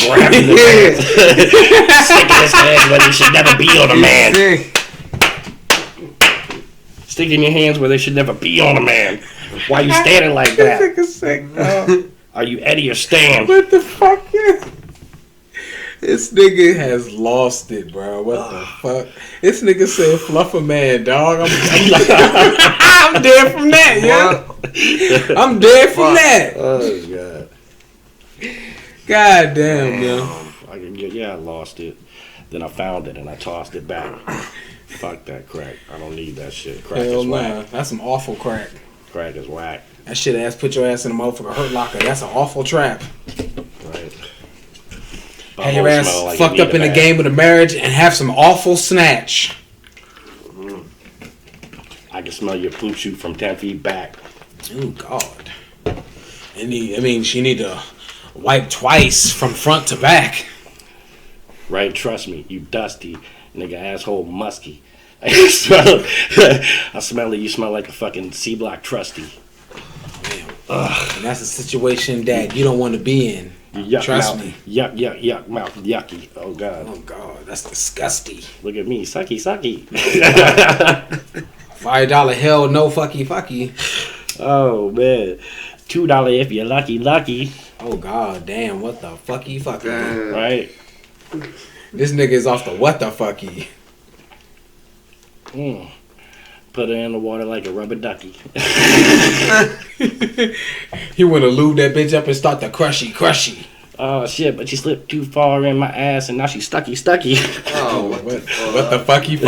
grabbing the man. Sticking his head where they should never be on a man. Sticking your hands where they should never be on a man. Why you standing like that? Are you Eddie or Stan? What the fuck? This nigga has lost it, bro. What the fuck? This nigga said fluffer man, dog. I'm dead from that, yo. I'm dead from that. Oh, God. God damn, yo. I lost it. Then I found it and I tossed it back. Fuck that crack. I don't need that shit. Crack Hell is whack. nah. That's some awful crack. Crack is whack. That shit ass put your ass in a motherfucker hurt locker. That's an awful trap. Right. Have your ass like fucked up in the game of the marriage and have some awful snatch. I can smell your poop shoot from 10 feet back. Oh, God. She need to wipe twice from front to back. Right? Trust me, you dusty, nigga, asshole, musky. I smell it. You smell like a fucking C-Block trusty. Ugh. And that's a situation that you don't want to be in. Yuck Trust mouth. me. Yuck mouth. Yucky. Oh, God. Oh, God. That's disgusting. Look at me. Sucky. $5 hell no fucky. Oh, man. $2 if you're lucky. Oh, God damn. What the fucky. Right? This nigga is off the what the fucky. Put her in the water like a rubber ducky. He want to lube that bitch up and start the crushy. Oh, shit, but she slipped too far in my ass and now she's stucky. Oh, what the fucky.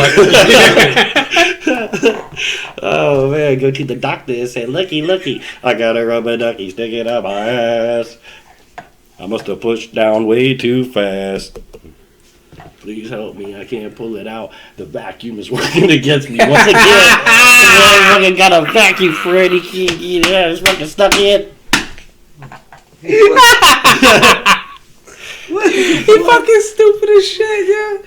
Oh, man, go to the doctor and say, looky, I got a rubber ducky sticking up my ass. I must have pushed down way too fast. Please help me. I can't pull it out. The vacuum is working against me once again. I fucking got a vacuum for it. He can't get it out. It's fucking stuck in. He fucking stupid as shit, yeah.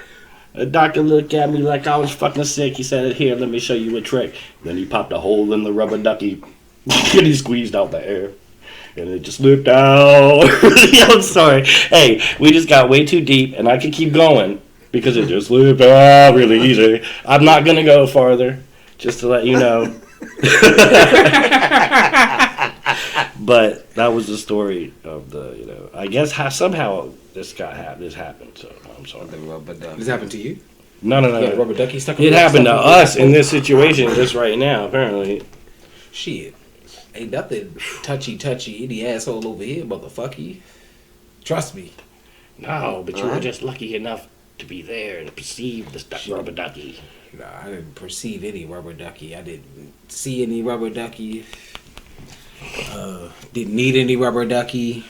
The doctor looked at me like I was fucking sick. He said, here, let me show you a trick. Then he popped a hole in the rubber ducky and he squeezed out the air. And it just slipped out. I'm sorry. Hey, we just got way too deep, and I could keep going because it just slipped out really easy. I'm not going to go farther, just to let you know. But that was the story of the, I guess somehow this happened. So I'm sorry. This happened to you? No. Yeah, rubber ducky stuck. It happened to us in this situation just right now, apparently. Shit. Ain't nothing touchy any asshole over here, motherfucker. Trust me. No, but you were just lucky enough to be there and perceive the rubber ducky. Nah, I didn't perceive any rubber ducky. I didn't see any rubber ducky. Didn't need any rubber ducky.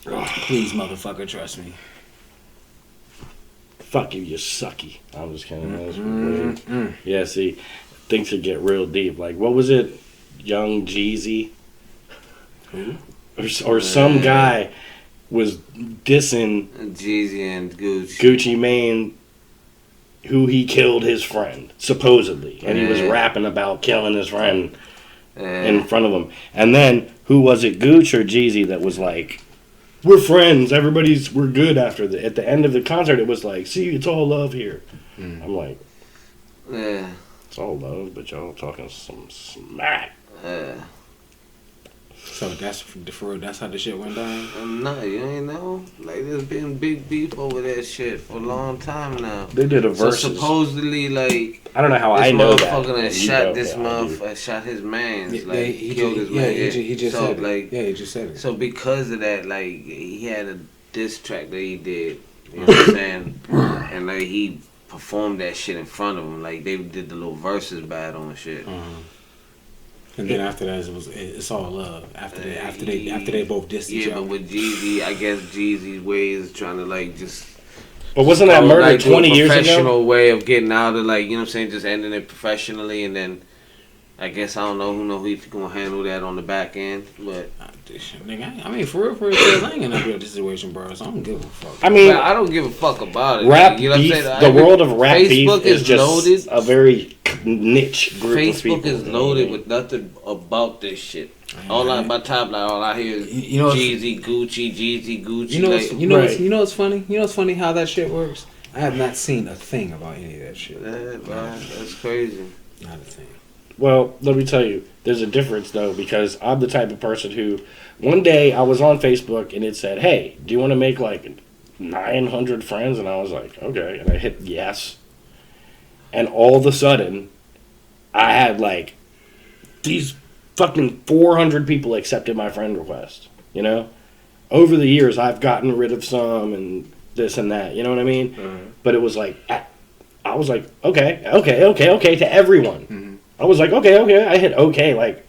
Please, motherfucker, trust me. Fuck you, you sucky. I'm just kidding. Yeah, see, things could get real deep. Like, what was it? Young Jeezy? Who? Or some guy was dissing Jeezy and Gucci Mane, who he killed his friend, supposedly. And he was rapping about killing his friend in front of him. And then, who was it, Gooch or Jeezy, that was like, we're friends, we're good after at the end of the concert, it was like, see, it's all love here. I'm like, it's all love, but y'all talking some smack. So that's for real. That's how the shit went down. No, you ain't know. Like there's been big beef over that shit for a long time now. They did a versus. So supposedly, like I don't know how this I know that. motherfucker You shot know this that, motherfucker, shot his man, Yeah, like he killed just, his man. he just so said it. like, he just said it. so because of that, like he had a diss track that he did. You know what I'm saying? And like he performed that shit in front of him. Like they did the little versus battle and shit. And then after that, it's all love. After they both dissed each Yeah, other. but with Jeezy, I guess Jeezy's way is trying to like just. But wasn't that murder like, 20 years ago? Professional way of getting out of like, you know what I'm saying, just ending it professionally, and then I guess I don't know if you gonna handle that on the back end, but Nigga, I mean, for real, I ain't in a real situation, bro. So I don't give a fuck. I mean, I don't give a fuck about it. Rap you know beef. what I'm saying? The world of rap Facebook beef is just loaded. a very niche group of people. Facebook is loaded with nothing about this shit. All I my timeline, all I hear is Jeezy Gucci. You know, Right. you know what's funny? You know what's funny how that shit works? I have not seen a thing about any of that shit. That's crazy. Not a thing. Well, let me tell you, there's a difference though, because I'm the type of person who, one day I was on Facebook and it said, "Hey, do you want to make like 900 friends?" And I was like, "Okay," and I hit yes, and all of a sudden, I had like these fucking 400 people accepted my friend request. You know, over the years I've gotten rid of some and this and that. You know what I mean? Mm-hmm. But it was like, I was like, okay to everyone. Mm-hmm. I was like, okay. I hit okay like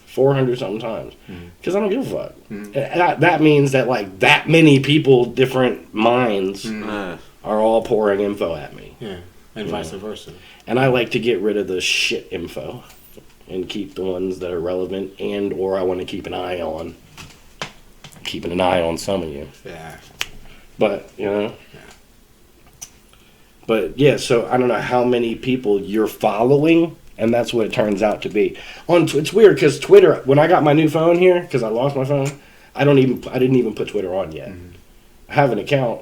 400 something times because I don't give a fuck. That means that like that many people, different minds, are all pouring info at me. Yeah, and vice versa. And I like to get rid of the shit info and keep the ones that are relevant, and or I want to keep an eye on. Keeping an eye on some of you. Yeah. But, you know. But, yeah, so I don't know how many people you're following, and that's what it turns out to be. It's weird, because Twitter, when I got my new phone here, because I lost my phone, I didn't even put Twitter on yet. I have an account,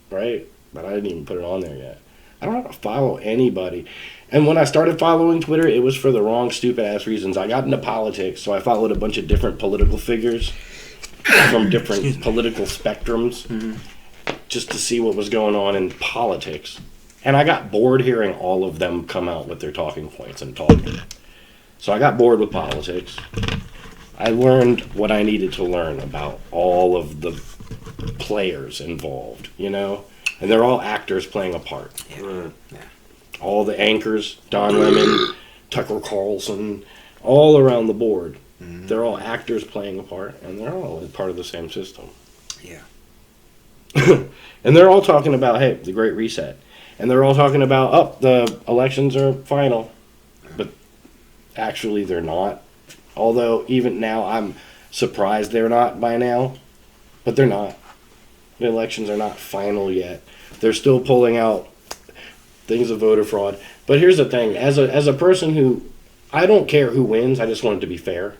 right? But I didn't even put it on there yet. I don't have to follow anybody. And when I started following Twitter, it was for the wrong, stupid-ass reasons. I got into politics, so I followed a bunch of different political figures from different political spectrums just to see what was going on in politics. And I got bored hearing all of them come out with their talking points and talking. So I got bored with politics. I learned what I needed to learn about all of the players involved, you know? And they're all actors playing a part. Yeah. All the anchors, Don Lemon, Tucker Carlson, all around the board. They're all actors playing a part, and they're all part of the same system. Yeah. And they're all talking about, hey, the Great Reset. And they're all talking about, the elections are final. But actually, they're not. Although, even now, I'm surprised they're not by now. But they're not. The elections are not final yet. They're still pulling out things of voter fraud. But here's the thing. As a person who, I don't care who wins. I just want it to be fair.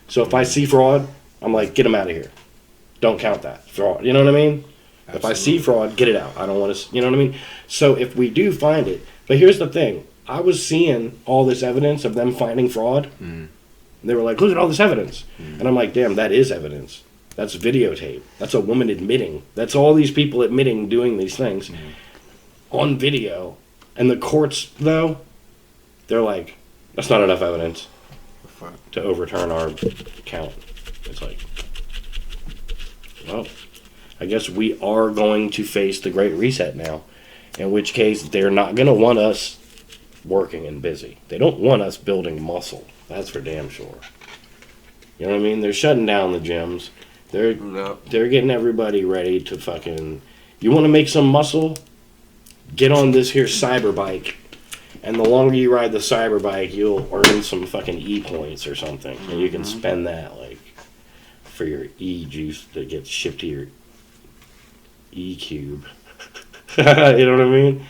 So if I see fraud, I'm like, get them out of here. Don't count that. Fraud. You know what I mean? Absolutely. If I see fraud, get it out. I don't want to, you know what I mean? So if we do find it, but here's the thing. I was seeing all this evidence of them finding fraud. And they were like, look at all this evidence. And I'm like, damn, that is evidence. That's videotape. That's a woman admitting. That's all these people admitting doing these things on video. And the courts, though, they're like, that's not enough evidence to overturn our count. It's like, well, I guess we are going to face the Great Reset now. In which case, they're not going to want us working and busy. They don't want us building muscle. That's for damn sure. You know what I mean? They're shutting down the gyms. They're getting everybody ready to fucking... You want to make some muscle? Get on this here cyber bike. And the longer you ride the cyber bike, you'll earn some fucking E-points or something. And you can spend that, like, for your E-juice that gets shipped to your E-cube. You know what I mean?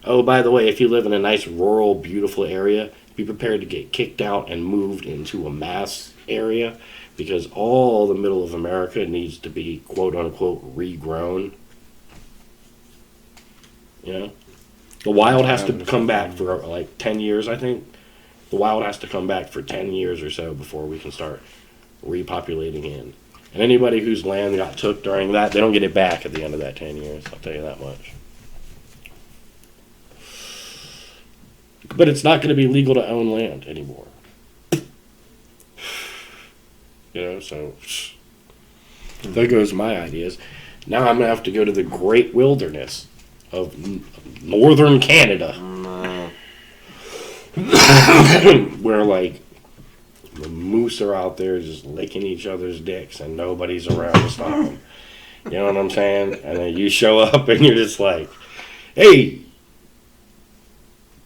Oh, by the way, if you live in a nice, rural, beautiful area, be prepared to get kicked out and moved into a mass area because all the middle of America needs to be, quote-unquote, regrown. You know? The wild has to come back for like 10 years, I think, The wild has to come back for 10 years or so before we can start repopulating in. And anybody whose land got took during that, they don't get it back at the end of that 10 years. I'll tell you that much. But it's not going to be legal to own land anymore. So there goes my ideas. Now I'm going to have to go to the great wilderness of northern Canada. Where, like, the moose are out there just licking each other's dicks and nobody's around to stop them. You know what I'm saying? And then you show up and you're just like, hey,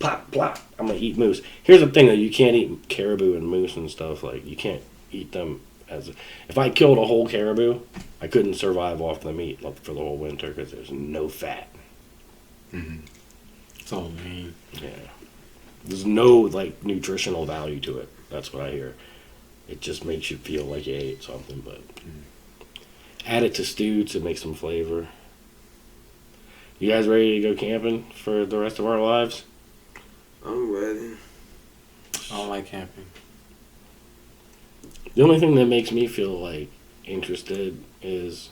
plop, plop, I'm going to eat moose. Here's the thing, though. You can't eat caribou and moose and stuff. Like, you can't eat them as... If I killed a whole caribou, I couldn't survive off the meat for the whole winter because there's no fat. Mm-hmm. It's all mean. Yeah. There's no, like, nutritional value to it. That's what I hear. It just makes you feel like you ate something, but... Add it to stew to make some flavor. You guys ready to go camping for the rest of our lives? I'm ready. I don't like camping. The only thing that makes me feel, like, interested is...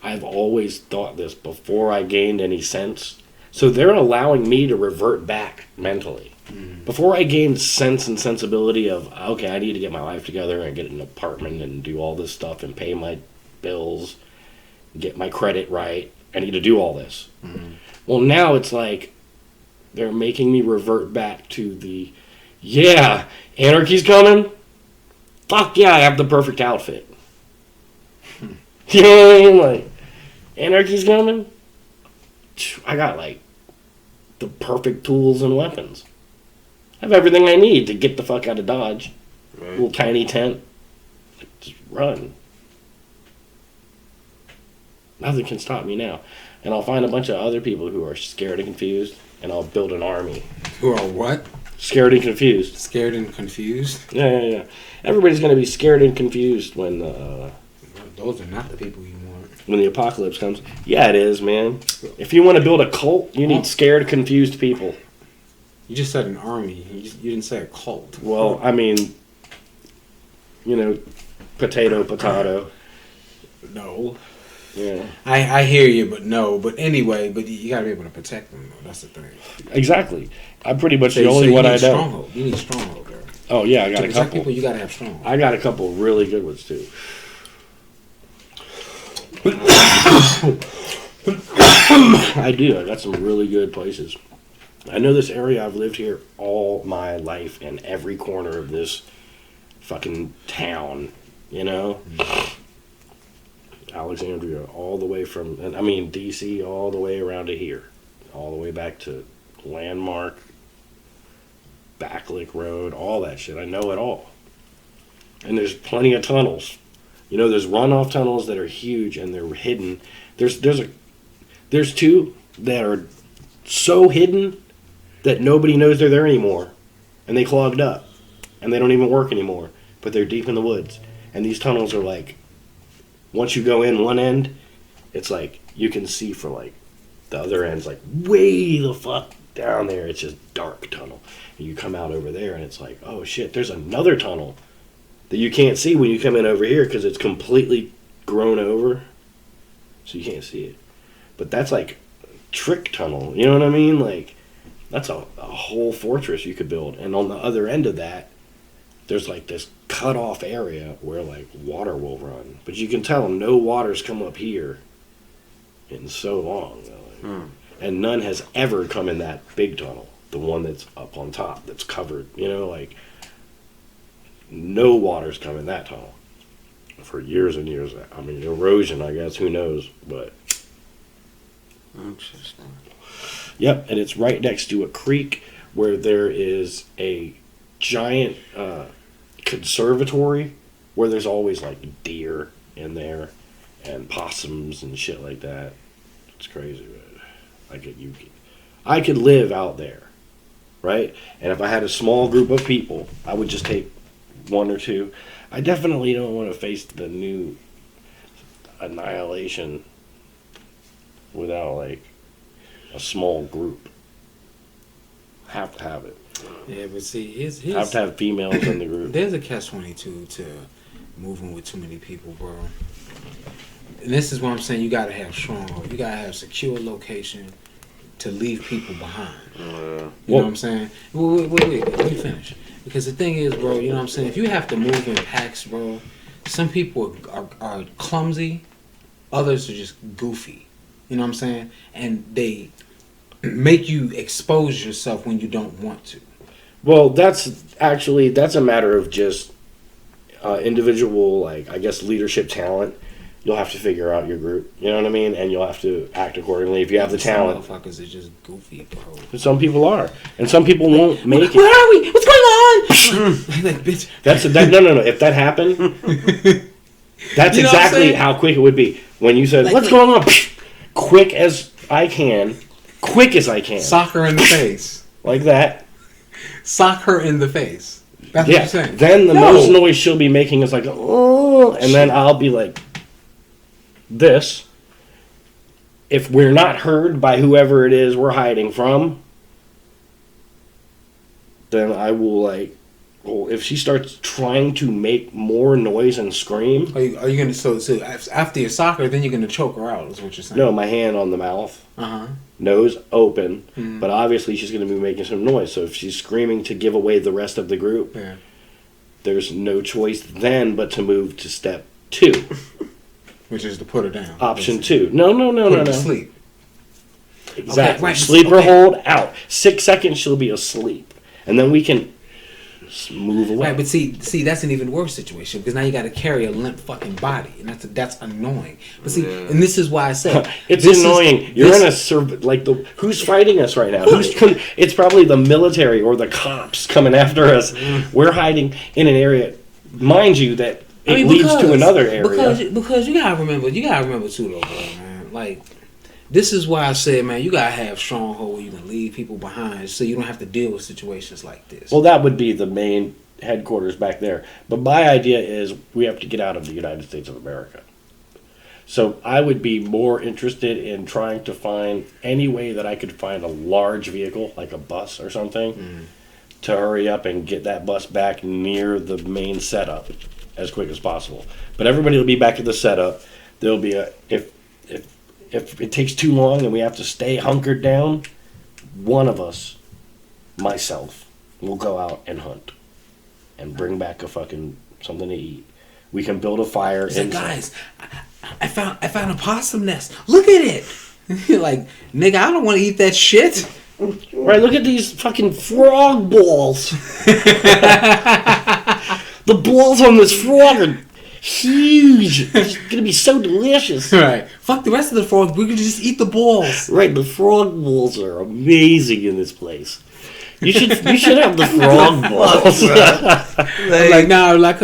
I've always thought this before I gained any sense. So they're allowing me to revert back mentally. Mm-hmm. Before I gained sense and sensibility of, okay, I need to get my life together and get an apartment and do all this stuff and pay my bills, get my credit right, I need to do all this. Mm-hmm. Well, now it's like they're making me revert back to the, yeah, anarchy's coming? Fuck yeah, I have the perfect outfit. You know what I mean? Like, anarchy's coming? I got, like, the perfect tools and weapons. I have everything I need to get the fuck out of Dodge. Right. Little tiny tent. Just run. Nothing can stop me now. And I'll find a bunch of other people who are scared and confused, and I'll build an army. Who are what? Scared and confused. Scared and confused? Yeah. Everybody's going to be scared and confused when... those are not the people you want. When the apocalypse comes. Yeah, it is, man. If you want to build a cult, you need scared, confused people. You just said an army. You didn't say a cult. Well, I mean, potato. No. Yeah. I hear you, but no. But anyway, but you got to be able to protect them, though. That's the thing. Exactly. I'm pretty much the only one I know. Stronghold. You need stronghold, girl. Oh, yeah, I got a couple. People, you got to have stronghold. I got a couple really good ones, too. I do. I got some really good places. I know this area. I've lived here all my life in every corner of this fucking town, Alexandria, all the way from, D.C., all the way around to here. All the way back to Landmark, Backlick Road, all that shit. I know it all. And there's plenty of tunnels. There's runoff tunnels that are huge and they're hidden. There's two that are so hidden that nobody knows they're there anymore. And they clogged up. And they don't even work anymore. But they're deep in the woods. And these tunnels are like, once you go in one end, it's like, you can see for like, the other end's like, way the fuck down there. It's just dark tunnel. And you come out over there and it's like, oh shit, there's another tunnel that you can't see when you come in over here because it's completely grown over. So you can't see it. But that's like a trick tunnel. You know what I mean? Like, that's a whole fortress you could build. And on the other end of that, there's like this cut off area where like water will run. But you can tell no water's come up here in so long. And none has ever come in that big tunnel. The one that's up on top that's covered. No water's come in that tunnel for years and years. Erosion, I guess, who knows, but... Interesting. Yep, and it's right next to a creek where there is a giant conservatory where there's always, like, deer in there and possums and shit like that. It's crazy, but I could live out there, right? And if I had a small group of people, I would just take one or two. I definitely don't want to face the new annihilation without like a small group. Have to have it. Yeah, but see, here's I have to have females in the group. there's a catch-22 to moving with too many people, bro. And this is what I'm saying. You gotta have stronghold. You gotta have secure location to leave people behind. You know what I'm saying? Wait, let me finish. Because the thing is, bro, you know what I'm saying? If you have to move in packs, bro, some people are clumsy, others are just goofy. You know what I'm saying? And they make you expose yourself when you don't want to. Well, that's a matter of just individual, like, I guess, leadership talent. You'll have to figure out your group. You know what I mean? And you'll have to act accordingly if you have the talent. Some motherfuckers are just goofy, bro. Some people are, and some people won't make it. Where are we? What's going on? Like, bitch. No. If that happened, that's You know exactly how quick it would be. When you said, "What's going on?" Quick as I can. Sock her in the face. Like that. Sock her in the face. That's what you're saying. Then the most noise she'll be making is like, oh, and then I'll be like, this. If we're not heard by whoever it is we're hiding from, then I will like, well, if she starts trying to make more noise and scream. Are you gonna so after you sock her, then you're gonna choke her out? Is what you're saying? No, my hand on the mouth. Nose open, but obviously she's going to be making some noise. So if she's screaming to give away the rest of the group, there's no choice then but to move to step 2, which is to put her down. Option 2. No. Put her to sleep. Exactly. Okay, right. Sleep her hold out. 6 seconds she'll be asleep, and then we can move away. Right, but see, that's an even worse situation because now you got to carry a limp fucking body, and that's annoying. But see, and this is why I said it's annoying. You're in a who's fighting us right now? It's probably the military or the cops coming after us. We're hiding in an area, mind you, that leads to another area. Because you gotta remember too, though, bro, man. Like, this is why I said, man, you gotta have stronghold where you can leave people behind, so you don't have to deal with situations like this. Well, that would be the main headquarters back there. But my idea is we have to get out of the United States of America. So I would be more interested in trying to find any way that I could find a large vehicle, like a bus or something, to hurry up and get that bus back near the main setup as quick as possible. But everybody will be back at the setup. There'll be if it takes too long and we have to stay hunkered down, one of us, myself, will go out and hunt and bring back a fucking something to eat. We can build a fire. He's like, guys, I found a possum nest. Look at it. You're like, nigga, I don't want to eat that shit. Right, look at these fucking frog balls. The balls on this frog are huge. It's gonna be so delicious. Right. Fuck the rest of the frogs. We could just eat the balls. Right. The frog balls are amazing in this place. You should have the frog balls. Cause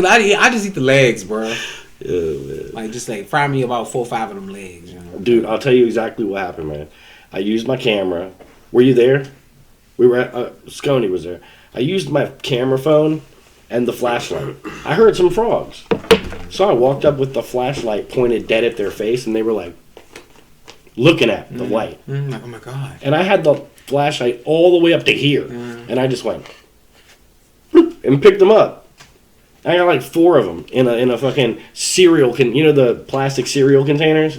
I just eat the legs, bro. Yeah, man. Like, just like fry me about 4 or 5 of them legs. You know? Dude, I'll tell you exactly what happened, man. I used my camera. Were you there? We were at Scony was there. I used my camera phone and the flashlight. I heard some frogs. So I walked up with the flashlight pointed dead at their face, and they were like looking at the light. Like, oh my God. And I had the flashlight all the way up to here. And I just went bloop, and picked them up. I got like 4 of them in a fucking cereal the plastic cereal containers.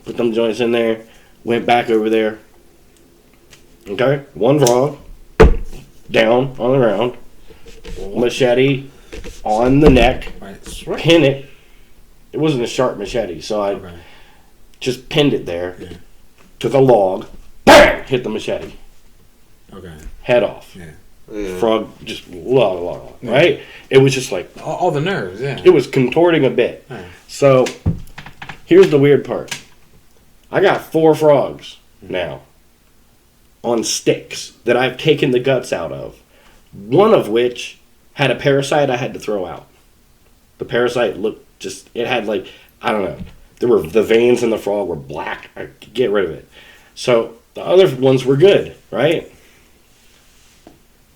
Put them joints in there. Went back over there. Okay, 1 frog down on the ground. Machete on the neck. Right. Pin it. It wasn't a sharp machete, so I just pinned it there. Yeah. Took a log. Bang! Hit the machete. Okay. Head off. Yeah. Frog just right? It was just like all the nerves, yeah. It was contorting a bit. Yeah. So here's the weird part. I got 4 frogs now on sticks that I've taken the guts out of. One of which had a parasite I had to throw out. The parasite it had like, I don't know. The veins in the frog were black. I could get rid of it. So the other ones were good, right?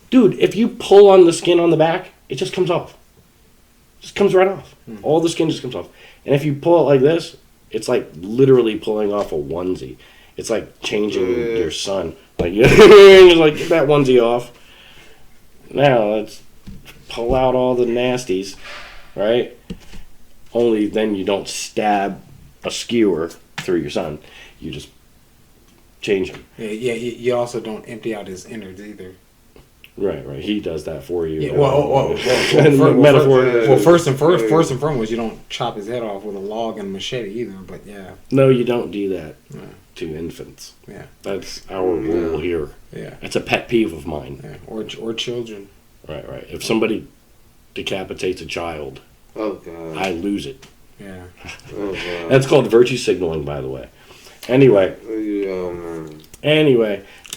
Dude, if you pull on the skin on the back, it just comes off. Just comes right off. All the skin just comes off. And if you pull it like this, it's like literally pulling off a onesie. It's like changing your son. Like, just like, get that onesie off. now let's pull out all the nasties, right? Only then you don't stab a skewer through your son. You just change him. Yeah. You also don't empty out his innards either. Right. He does that for you. Yeah, well, first and foremost, you don't chop his head off with a log and a machete either. But yeah. No, you don't do that Yeah. to infants. Yeah. That's our rule here. Yeah. It's a pet peeve of mine. Yeah. Or children. Right. If somebody decapitates a child, Oh god. I lose it. Yeah. Oh god. That's called virtue signaling, by the way. Anyway, Oh man.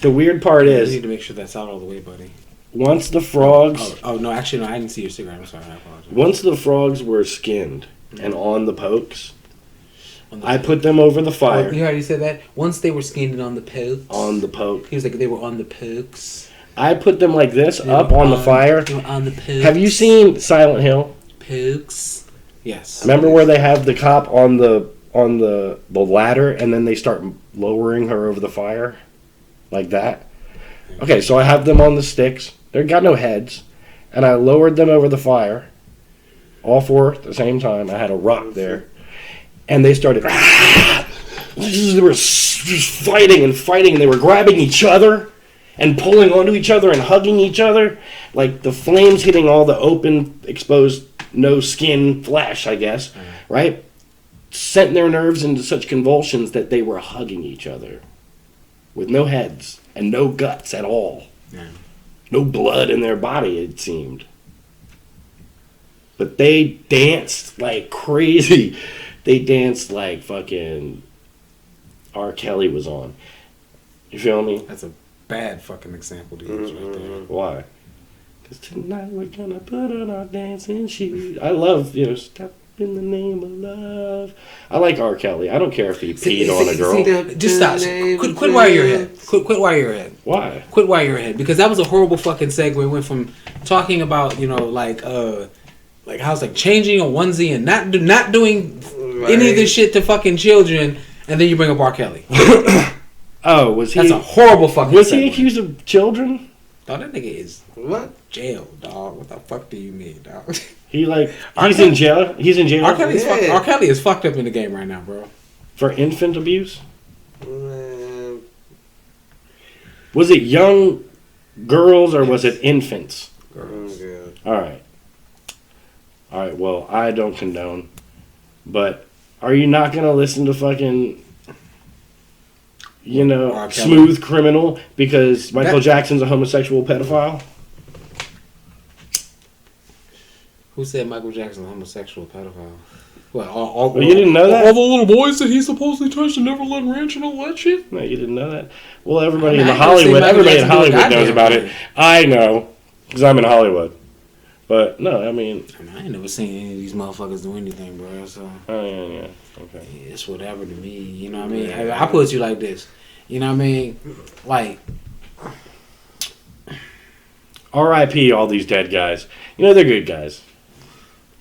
the weird part You is need to make sure that's out all the way, buddy. once the frogs, Oh no, actually no, I didn't see your cigarette. I'm sorry, I apologize. once the frogs were skinned and on the pokes, On the I put them over the Oh, fire you already said that. Once they were skinned on the pokes. on the poke. He was like they were on the pokes. I put them like this They up were on the fire. They were on the pokes. Have you seen Silent Hill? pokes? Yes. Remember where they have the cop on the ladder and then they start lowering her over the fire like that? Okay, so I have them on the sticks. They've got no heads, and I lowered them over the fire, all four at the same time. I had a rock there, and they started. They were just fighting, and they were grabbing each other and pulling onto each other and hugging each other, like the flames hitting all the open, exposed, no skin flesh, I guess, right? Sent their nerves into such convulsions that they were hugging each other with no heads and no guts at all. Yeah. No blood in their body, it seemed. But they danced like crazy. They danced like fucking R.Kelly was on. You feel me? That's a bad fucking example to use right there. Why? Because tonight we're gonna put on our dancing shoes. I love, step in the name of love. I like R. Kelly. I don't care if he peed on a girl. Just stop. Quit while you're ahead. Quit while you're ahead. Why? Quit while you're ahead. Because that was a horrible fucking segue. We went from talking about, like how it's like changing a onesie and not doing any of this shit to fucking children, and then you bring up R. Kelly. Oh, was he? That's a horrible fucking Was segue. he accused of children? Dog, that nigga is What? jail, dog. What the fuck do you mean, dog? He's in jail. He's in jail R. Kelly Yeah. is fucked up in the game right now, bro. for infant abuse. Man. Was it young girls or was it infants? Oh god. All right. Well, I don't condone, but are you not gonna listen to fucking, R. Kelly. Smooth Criminal because Michael Jackson's a homosexual pedophile? Who said Michael Jackson's a homosexual pedophile? Well, You didn't know that? All the little boys that he supposedly touched in Neverland Ranch and all that shit? No, you didn't know that. Well, everybody I mean, in I ain't Hollywood, gonna say everybody in Michael Jackson Hollywood knows do a about goddamn it. I know because I'm in Hollywood. But no, I mean, I ain't never seen any of these motherfuckers do anything, bro. So oh yeah, okay. it's whatever to me. You know what I mean? I put it to you like this. You know what I mean? Like, R.I.P. all these dead guys. They're good guys.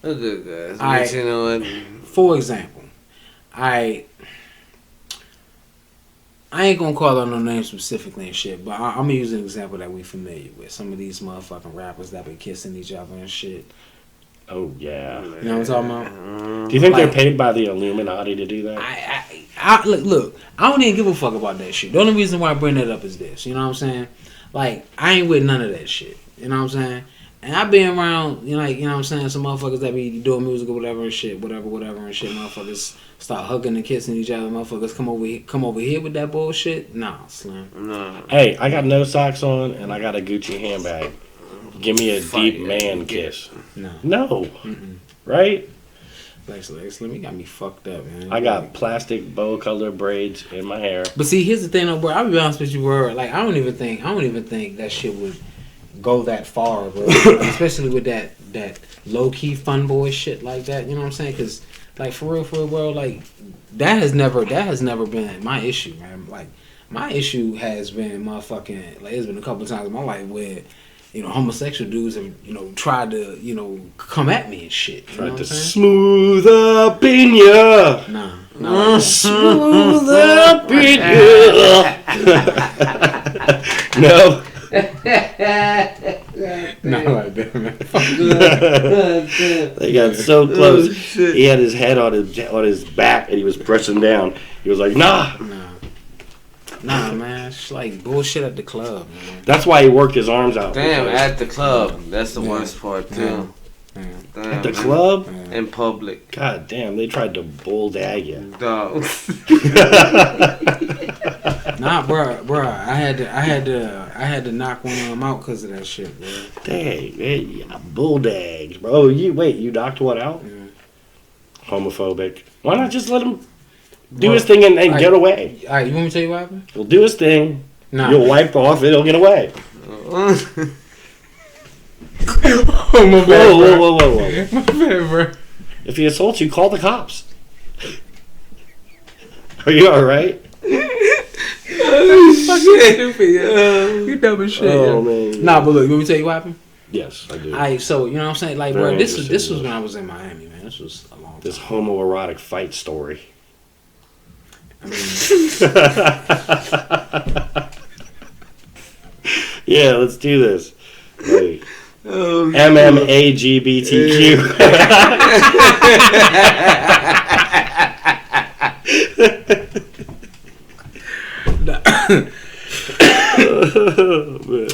They're good guys. I- But you know what? for example, I ain't gonna call out no names specifically and shit, but I'm gonna use an example that we familiar with. Some of these motherfucking rappers that been kissing each other and shit. Oh yeah. You know what I'm talking about? Do you think Like- they're paid by the Illuminati to do that? I look, I don't even give a fuck about that shit. The only reason why I bring that up is this. You know what I'm saying? Like, I ain't with none of that shit. You know what I'm saying? And I've been around, you know what I'm saying, some motherfuckers that be doing music or whatever and shit, whatever and shit. Motherfuckers start hugging and kissing each other. Motherfuckers come over here with that bullshit. Nah, Slim. No. Hey, I got no socks on and I got a Gucci handbag. Give me a deep Fuck, man yeah. kiss. No. No. Mm-mm. Right? Like Slim, you got me fucked up, man. I got plastic bow color braids in my hair. But see, here's the thing, though, bro. I'll be honest with you, bro. Like, I don't even think that shit would go that far, bro. Like, especially with that low key fun boy shit like that. You know what I'm saying? Because, like, for real, bro. Like, that has never been my issue, man. Like, my issue has been motherfucking. Like, there's been a couple times in my life where, homosexual dudes have, tried to, come at me and shit. You know Tried what to I'm saying? smooth up in ya. Nah. Smooth up in ya. No. Not like that, man. They got so close. Oh, shit. He had his head on his back, and he was pressing down. He was like, "Nah." Nah, man. It's like bullshit at the club, man. That's why he worked his arms out. Damn, because- at the club. That's the worst part too. Damn, at the man. club. In public. God damn, they tried to bull-dag you. Dog. Nah, bro. I had to knock one of them out because of that shit, bro. Dang, man, bull-dags, bro. You knocked what out? Yeah. Homophobic. Why not just let him do his thing and get away? All right, you want me to tell you what happened? He'll do his thing. Nah. You'll wipe off it. He'll get away. Oh, my bad, bro. Whoa. My bad, bro. If he assaults you, call the cops. Are you all right? Fucking stupid, yeah. You dumb as shit. Oh, yeah. man. Nah, but look, let me tell you what happened. Yes, I do. Alright, so you know what I'm saying? Like, Very bro, this interesting, was yeah. when I was in Miami, man. This was a long time. This homoerotic fight story. I mean, Yeah, let's do this. Like, Oh, MMAGBTQ.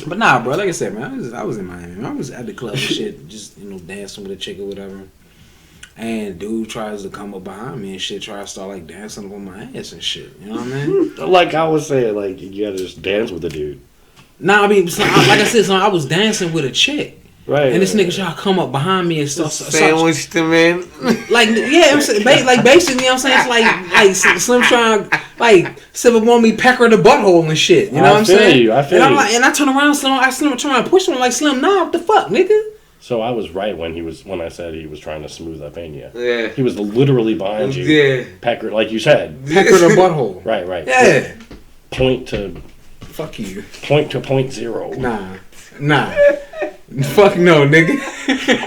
but nah, bro, like I said, man, I was in Miami. Man. I was at the club and shit, just, dancing with a chick or whatever. And dude tries to come up behind me and shit, try to start like dancing on my ass and shit. You know what I mean? Like I was saying, like you gotta just dance with the dude. Nah, I mean, like I said, so I was dancing with a chick. Right. And this nigga try to come up behind me and start sandwiched him in. like, yeah, I'm saying, like basically, you know what I'm saying? It's like Slim trying like Silver want me pecker the butthole and shit. You know what I'm saying? I feel and I'm you. like, and I turn around, Slim trying to push him like Slim, nah, what the fuck, nigga? So I was right when I said he was trying to smooth up in you. Yeah. He was literally behind you. Yeah. Pecker, like you said. Pecker the butthole. Right. Yeah. Point to Fuck you. 0.0. Nah. Fuck no, nigga.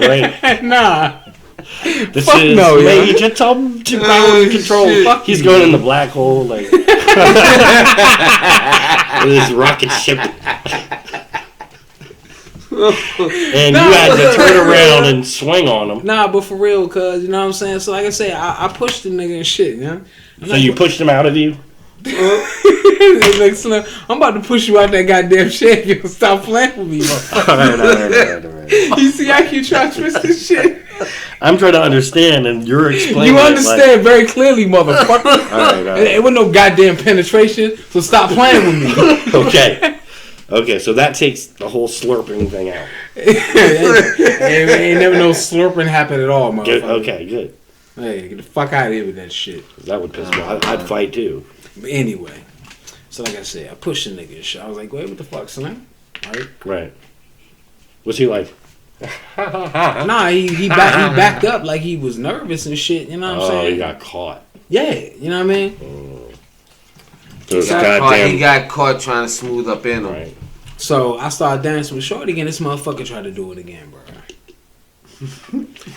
Right. Nah. This Fuck is no, yo. Major Tom to power control. Shit. Fuck, he's going in the black hole like with his rocket ship. And you had to turn around and swing on him. Nah, but for real, cuz, you know what I'm saying? So like I say, I pushed the nigga and shit, you know? So you pushed him out of you? Like, Slim, I'm about to push you out that goddamn shit. You stop playing with me, motherfucker. All right. You see how you try to twist this shit? I'm trying to understand, and you're explaining. You understand very clearly, motherfucker. All right. It wasn't no goddamn penetration, so stop playing with me. Okay, so that takes the whole slurping thing out. ain't never no slurping happen at all, motherfucker. Good. Okay, good. Hey, get the fuck out of here with that shit. That would piss me off. I'd fight too. But anyway, so like I said, I pushed the nigga and shit. I was like, wait, what the fuck, Slim? Right. Was he like? Nah, he backed up like he was nervous and shit. You know what I'm saying? Oh, he got caught. Yeah, you know what I mean? So it's He goddamn. got caught trying to smooth up in him. Right. So I started dancing with Shorty again. This motherfucker tried to do it again, bro.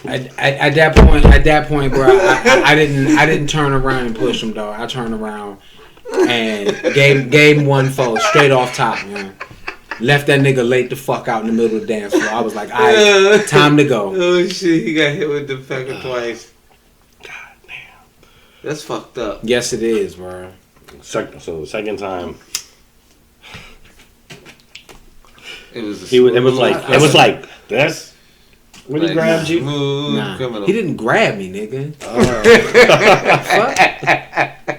At that point, bro, I didn't turn around and push him, dog. I turned around and gave him one fold straight off top, man. Left that nigga laid the fuck out in the middle of the dance floor. I was like, alright, time to go. Oh shit, he got hit with the pecker twice. God damn. That's fucked up. Yes, it is, bro. So the second time, It was like this. When he grabbed you. Nah, he didn't grab me, nigga.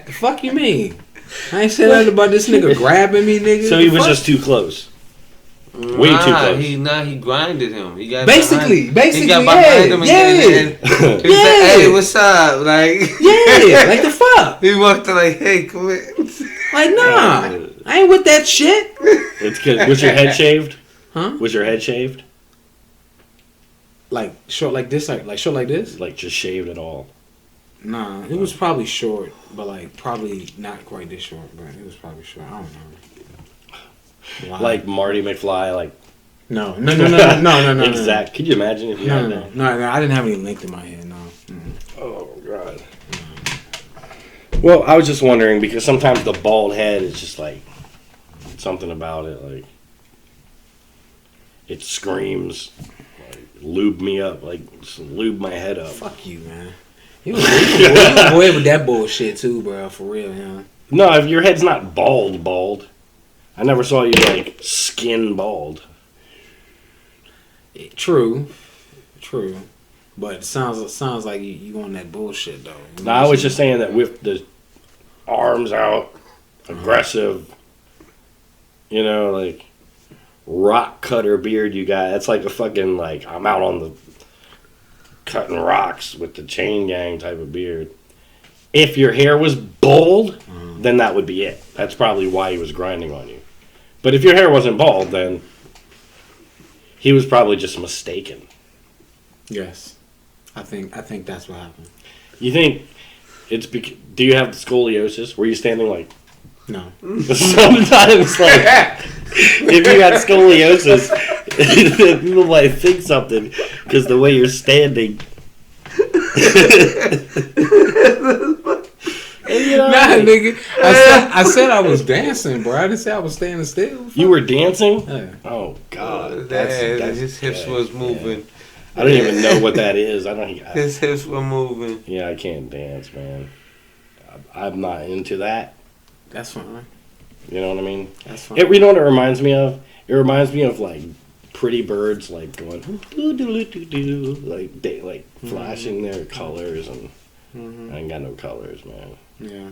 The fuck you mean? I ain't said nothing about this nigga grabbing me, nigga. So he was just too close. Way too close. He grinded him. He got basically, he got yeah, behind him and yeah. he was like, hey, what's up? Like, Yeah, like the fuck? he walked in like, hey, come here. Like, nah, I ain't with that shit. It's good. Was your head shaved? Huh? Was your head shaved? Like short like this, like short like this? Like just shaved at all? Nah, it was probably short, but like probably not quite this short, but it was probably short. I don't know. Wow. Like Marty McFly, like No. exact. Could you imagine if you had that? No, I didn't have any length in my head. No. Oh god. Well, I was just wondering because sometimes the bald head is just like something about it. Like It screams. Like, lube me up. Like, just lube my head up. Fuck you, man. You was a boy with that bullshit too, bro. For real, yeah. No, if your head's not bald. I never saw you, like, skin bald. True. But it sounds like you on that bullshit, though. You know No, I was just saying that with the arms out, aggressive, you know, like, rock cutter beard you got. It's like a fucking, like, I'm out on the cutting rocks with the chain gang type of beard. If your hair was bald, then that would be it. That's probably why he was grinding on you. But if your hair wasn't bald, then he was probably just mistaken. Yes. I think that's what happened. You think it's do you have scoliosis? Were you standing like... No. Sometimes, like, if you got scoliosis, people might think something because the way you're standing. You know, nah, nigga. I said I was dancing, bro. I didn't say I was standing still. You were dancing? Yeah. Oh God, His hips was moving. Yeah. I don't even know what that is. His hips were moving. Yeah, I can't dance, man. I'm not into that. That's fine. You know what I mean? That's fine. You know what it reminds me of? It reminds me of like pretty birds, like going like flashing their colors, and I ain't got no colors, man. Yeah.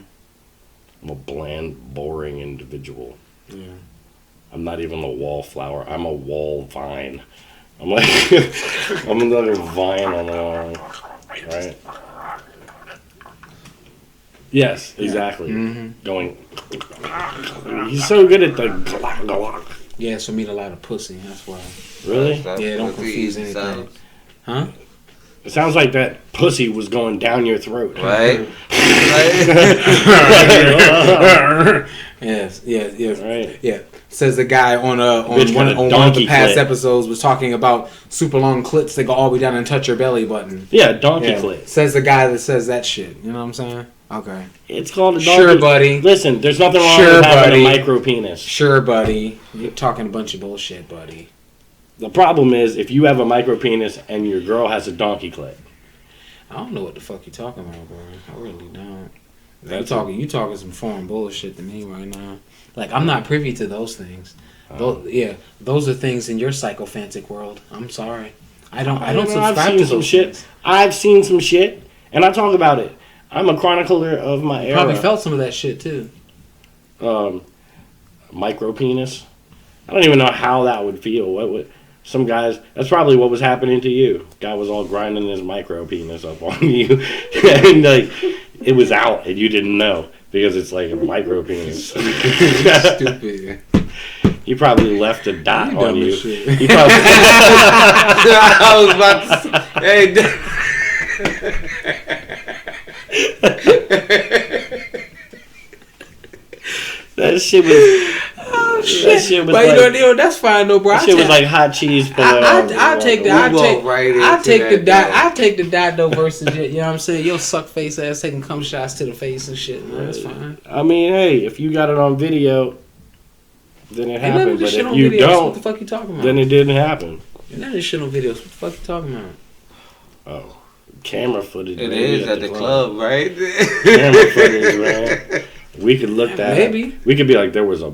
I'm a bland, boring individual. Yeah. I'm not even a wallflower. I'm a wall vine. I'm like I'm another vine on the wall, right? Yes, exactly. Going. He's so good at the. Yeah, so meet a lot of pussy. That's why. Really? Yeah, don't confuse anything. Huh? It sounds like that pussy was going down your throat. Right? Yes. Right. Yeah. Says the guy on Bitch one got a of donkey the past clit. episodes was talking about super long clits that go all the way down and touch your belly button. Yeah, donkey clit. Says the guy that says that shit. You know what I'm saying? Okay. It's called a donkey. Sure, buddy. Listen, there's nothing wrong Sure, with having buddy. a micro penis. Sure, buddy. You're talking a bunch of bullshit, buddy. The problem is if you have a micro penis and your girl has a donkey clit. I don't know what the fuck you talking about, bro. I really don't. That's You talking some foreign bullshit to me right now. Like, I'm not privy to those things. Those are things in your psychophantic world. I'm sorry. I don't subscribe I've to seen some those shit. things. I've seen some shit, and I talk about it. I'm a chronicler of my era. Probably felt some of that shit too. Micro penis. I don't even know how that would feel. What would some guys? That's probably what was happening to you. Guy was all grinding his micro penis up on you, and like it was out, and you didn't know because it's like a micro penis. Stupid. He probably left a dot You on dumb you. as shit. He probably. I was about to say, That shit was. Oh shit! That shit was But like, you know, that's fine though, bro. that shit was like hot cheese. I take the We walk right into that, I take the Dido versus you know what I'm saying. Your suck face ass taking cum shots to the face and shit, man. That's fine. I mean, hey, if you got it on video, then it Ain't none of happened. this But shit if on you videos. What the don't, fuck you talking about? then it didn't happen. Ain't none of this shit on videos. What the fuck you talking about? Oh, camera footage. it maybe is at the club, right? Camera footage, man. We could look that. Maybe. Up. We could be like, there was a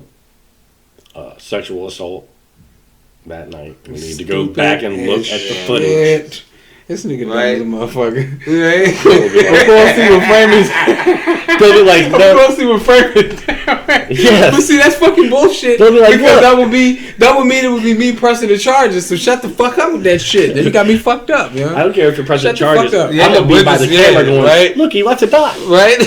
sexual assault that night. We need to go back and look at the footage. This nigga Right. is a motherfucker. Right? Of course he would frame it. They'll be like, Of course he would frame it. Yes. But see, that's fucking bullshit. They'll be like, because what? that would mean it would be me pressing the charges. So shut the fuck up with that shit. Then you got me fucked up, yo. I don't care if you're pressing Shut the charges. fuck up. Yeah, I'm gonna be by the witness, camera yeah, going, right? look, he left a dot. Right?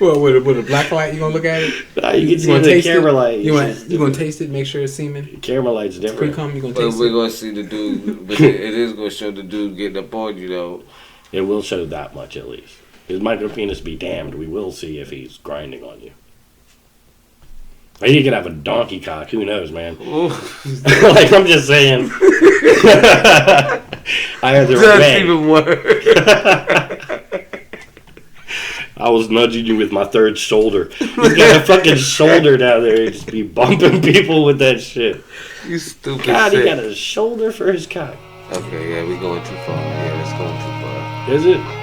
Well, with a black light, you gonna look at it? You can see gonna the taste camera it? light. You gonna taste it? Make sure it's semen. Camera light's Pre different. cum. You gonna But taste we're it? gonna see the dude. But it is gonna show the dude getting up on you though. It will show that much at least. His micro penis be damned. We will see if he's grinding on you. Or he could have a donkey cock. Who knows, man? Like, I'm just saying. Either That's way. even worse. I was nudging you with my third shoulder. He's got a fucking shoulder down there. He just be bumping people with that shit. You stupid. God, sick. he got a shoulder for his cock. Okay, yeah, we going too far. Yeah, it's going too far. Is it?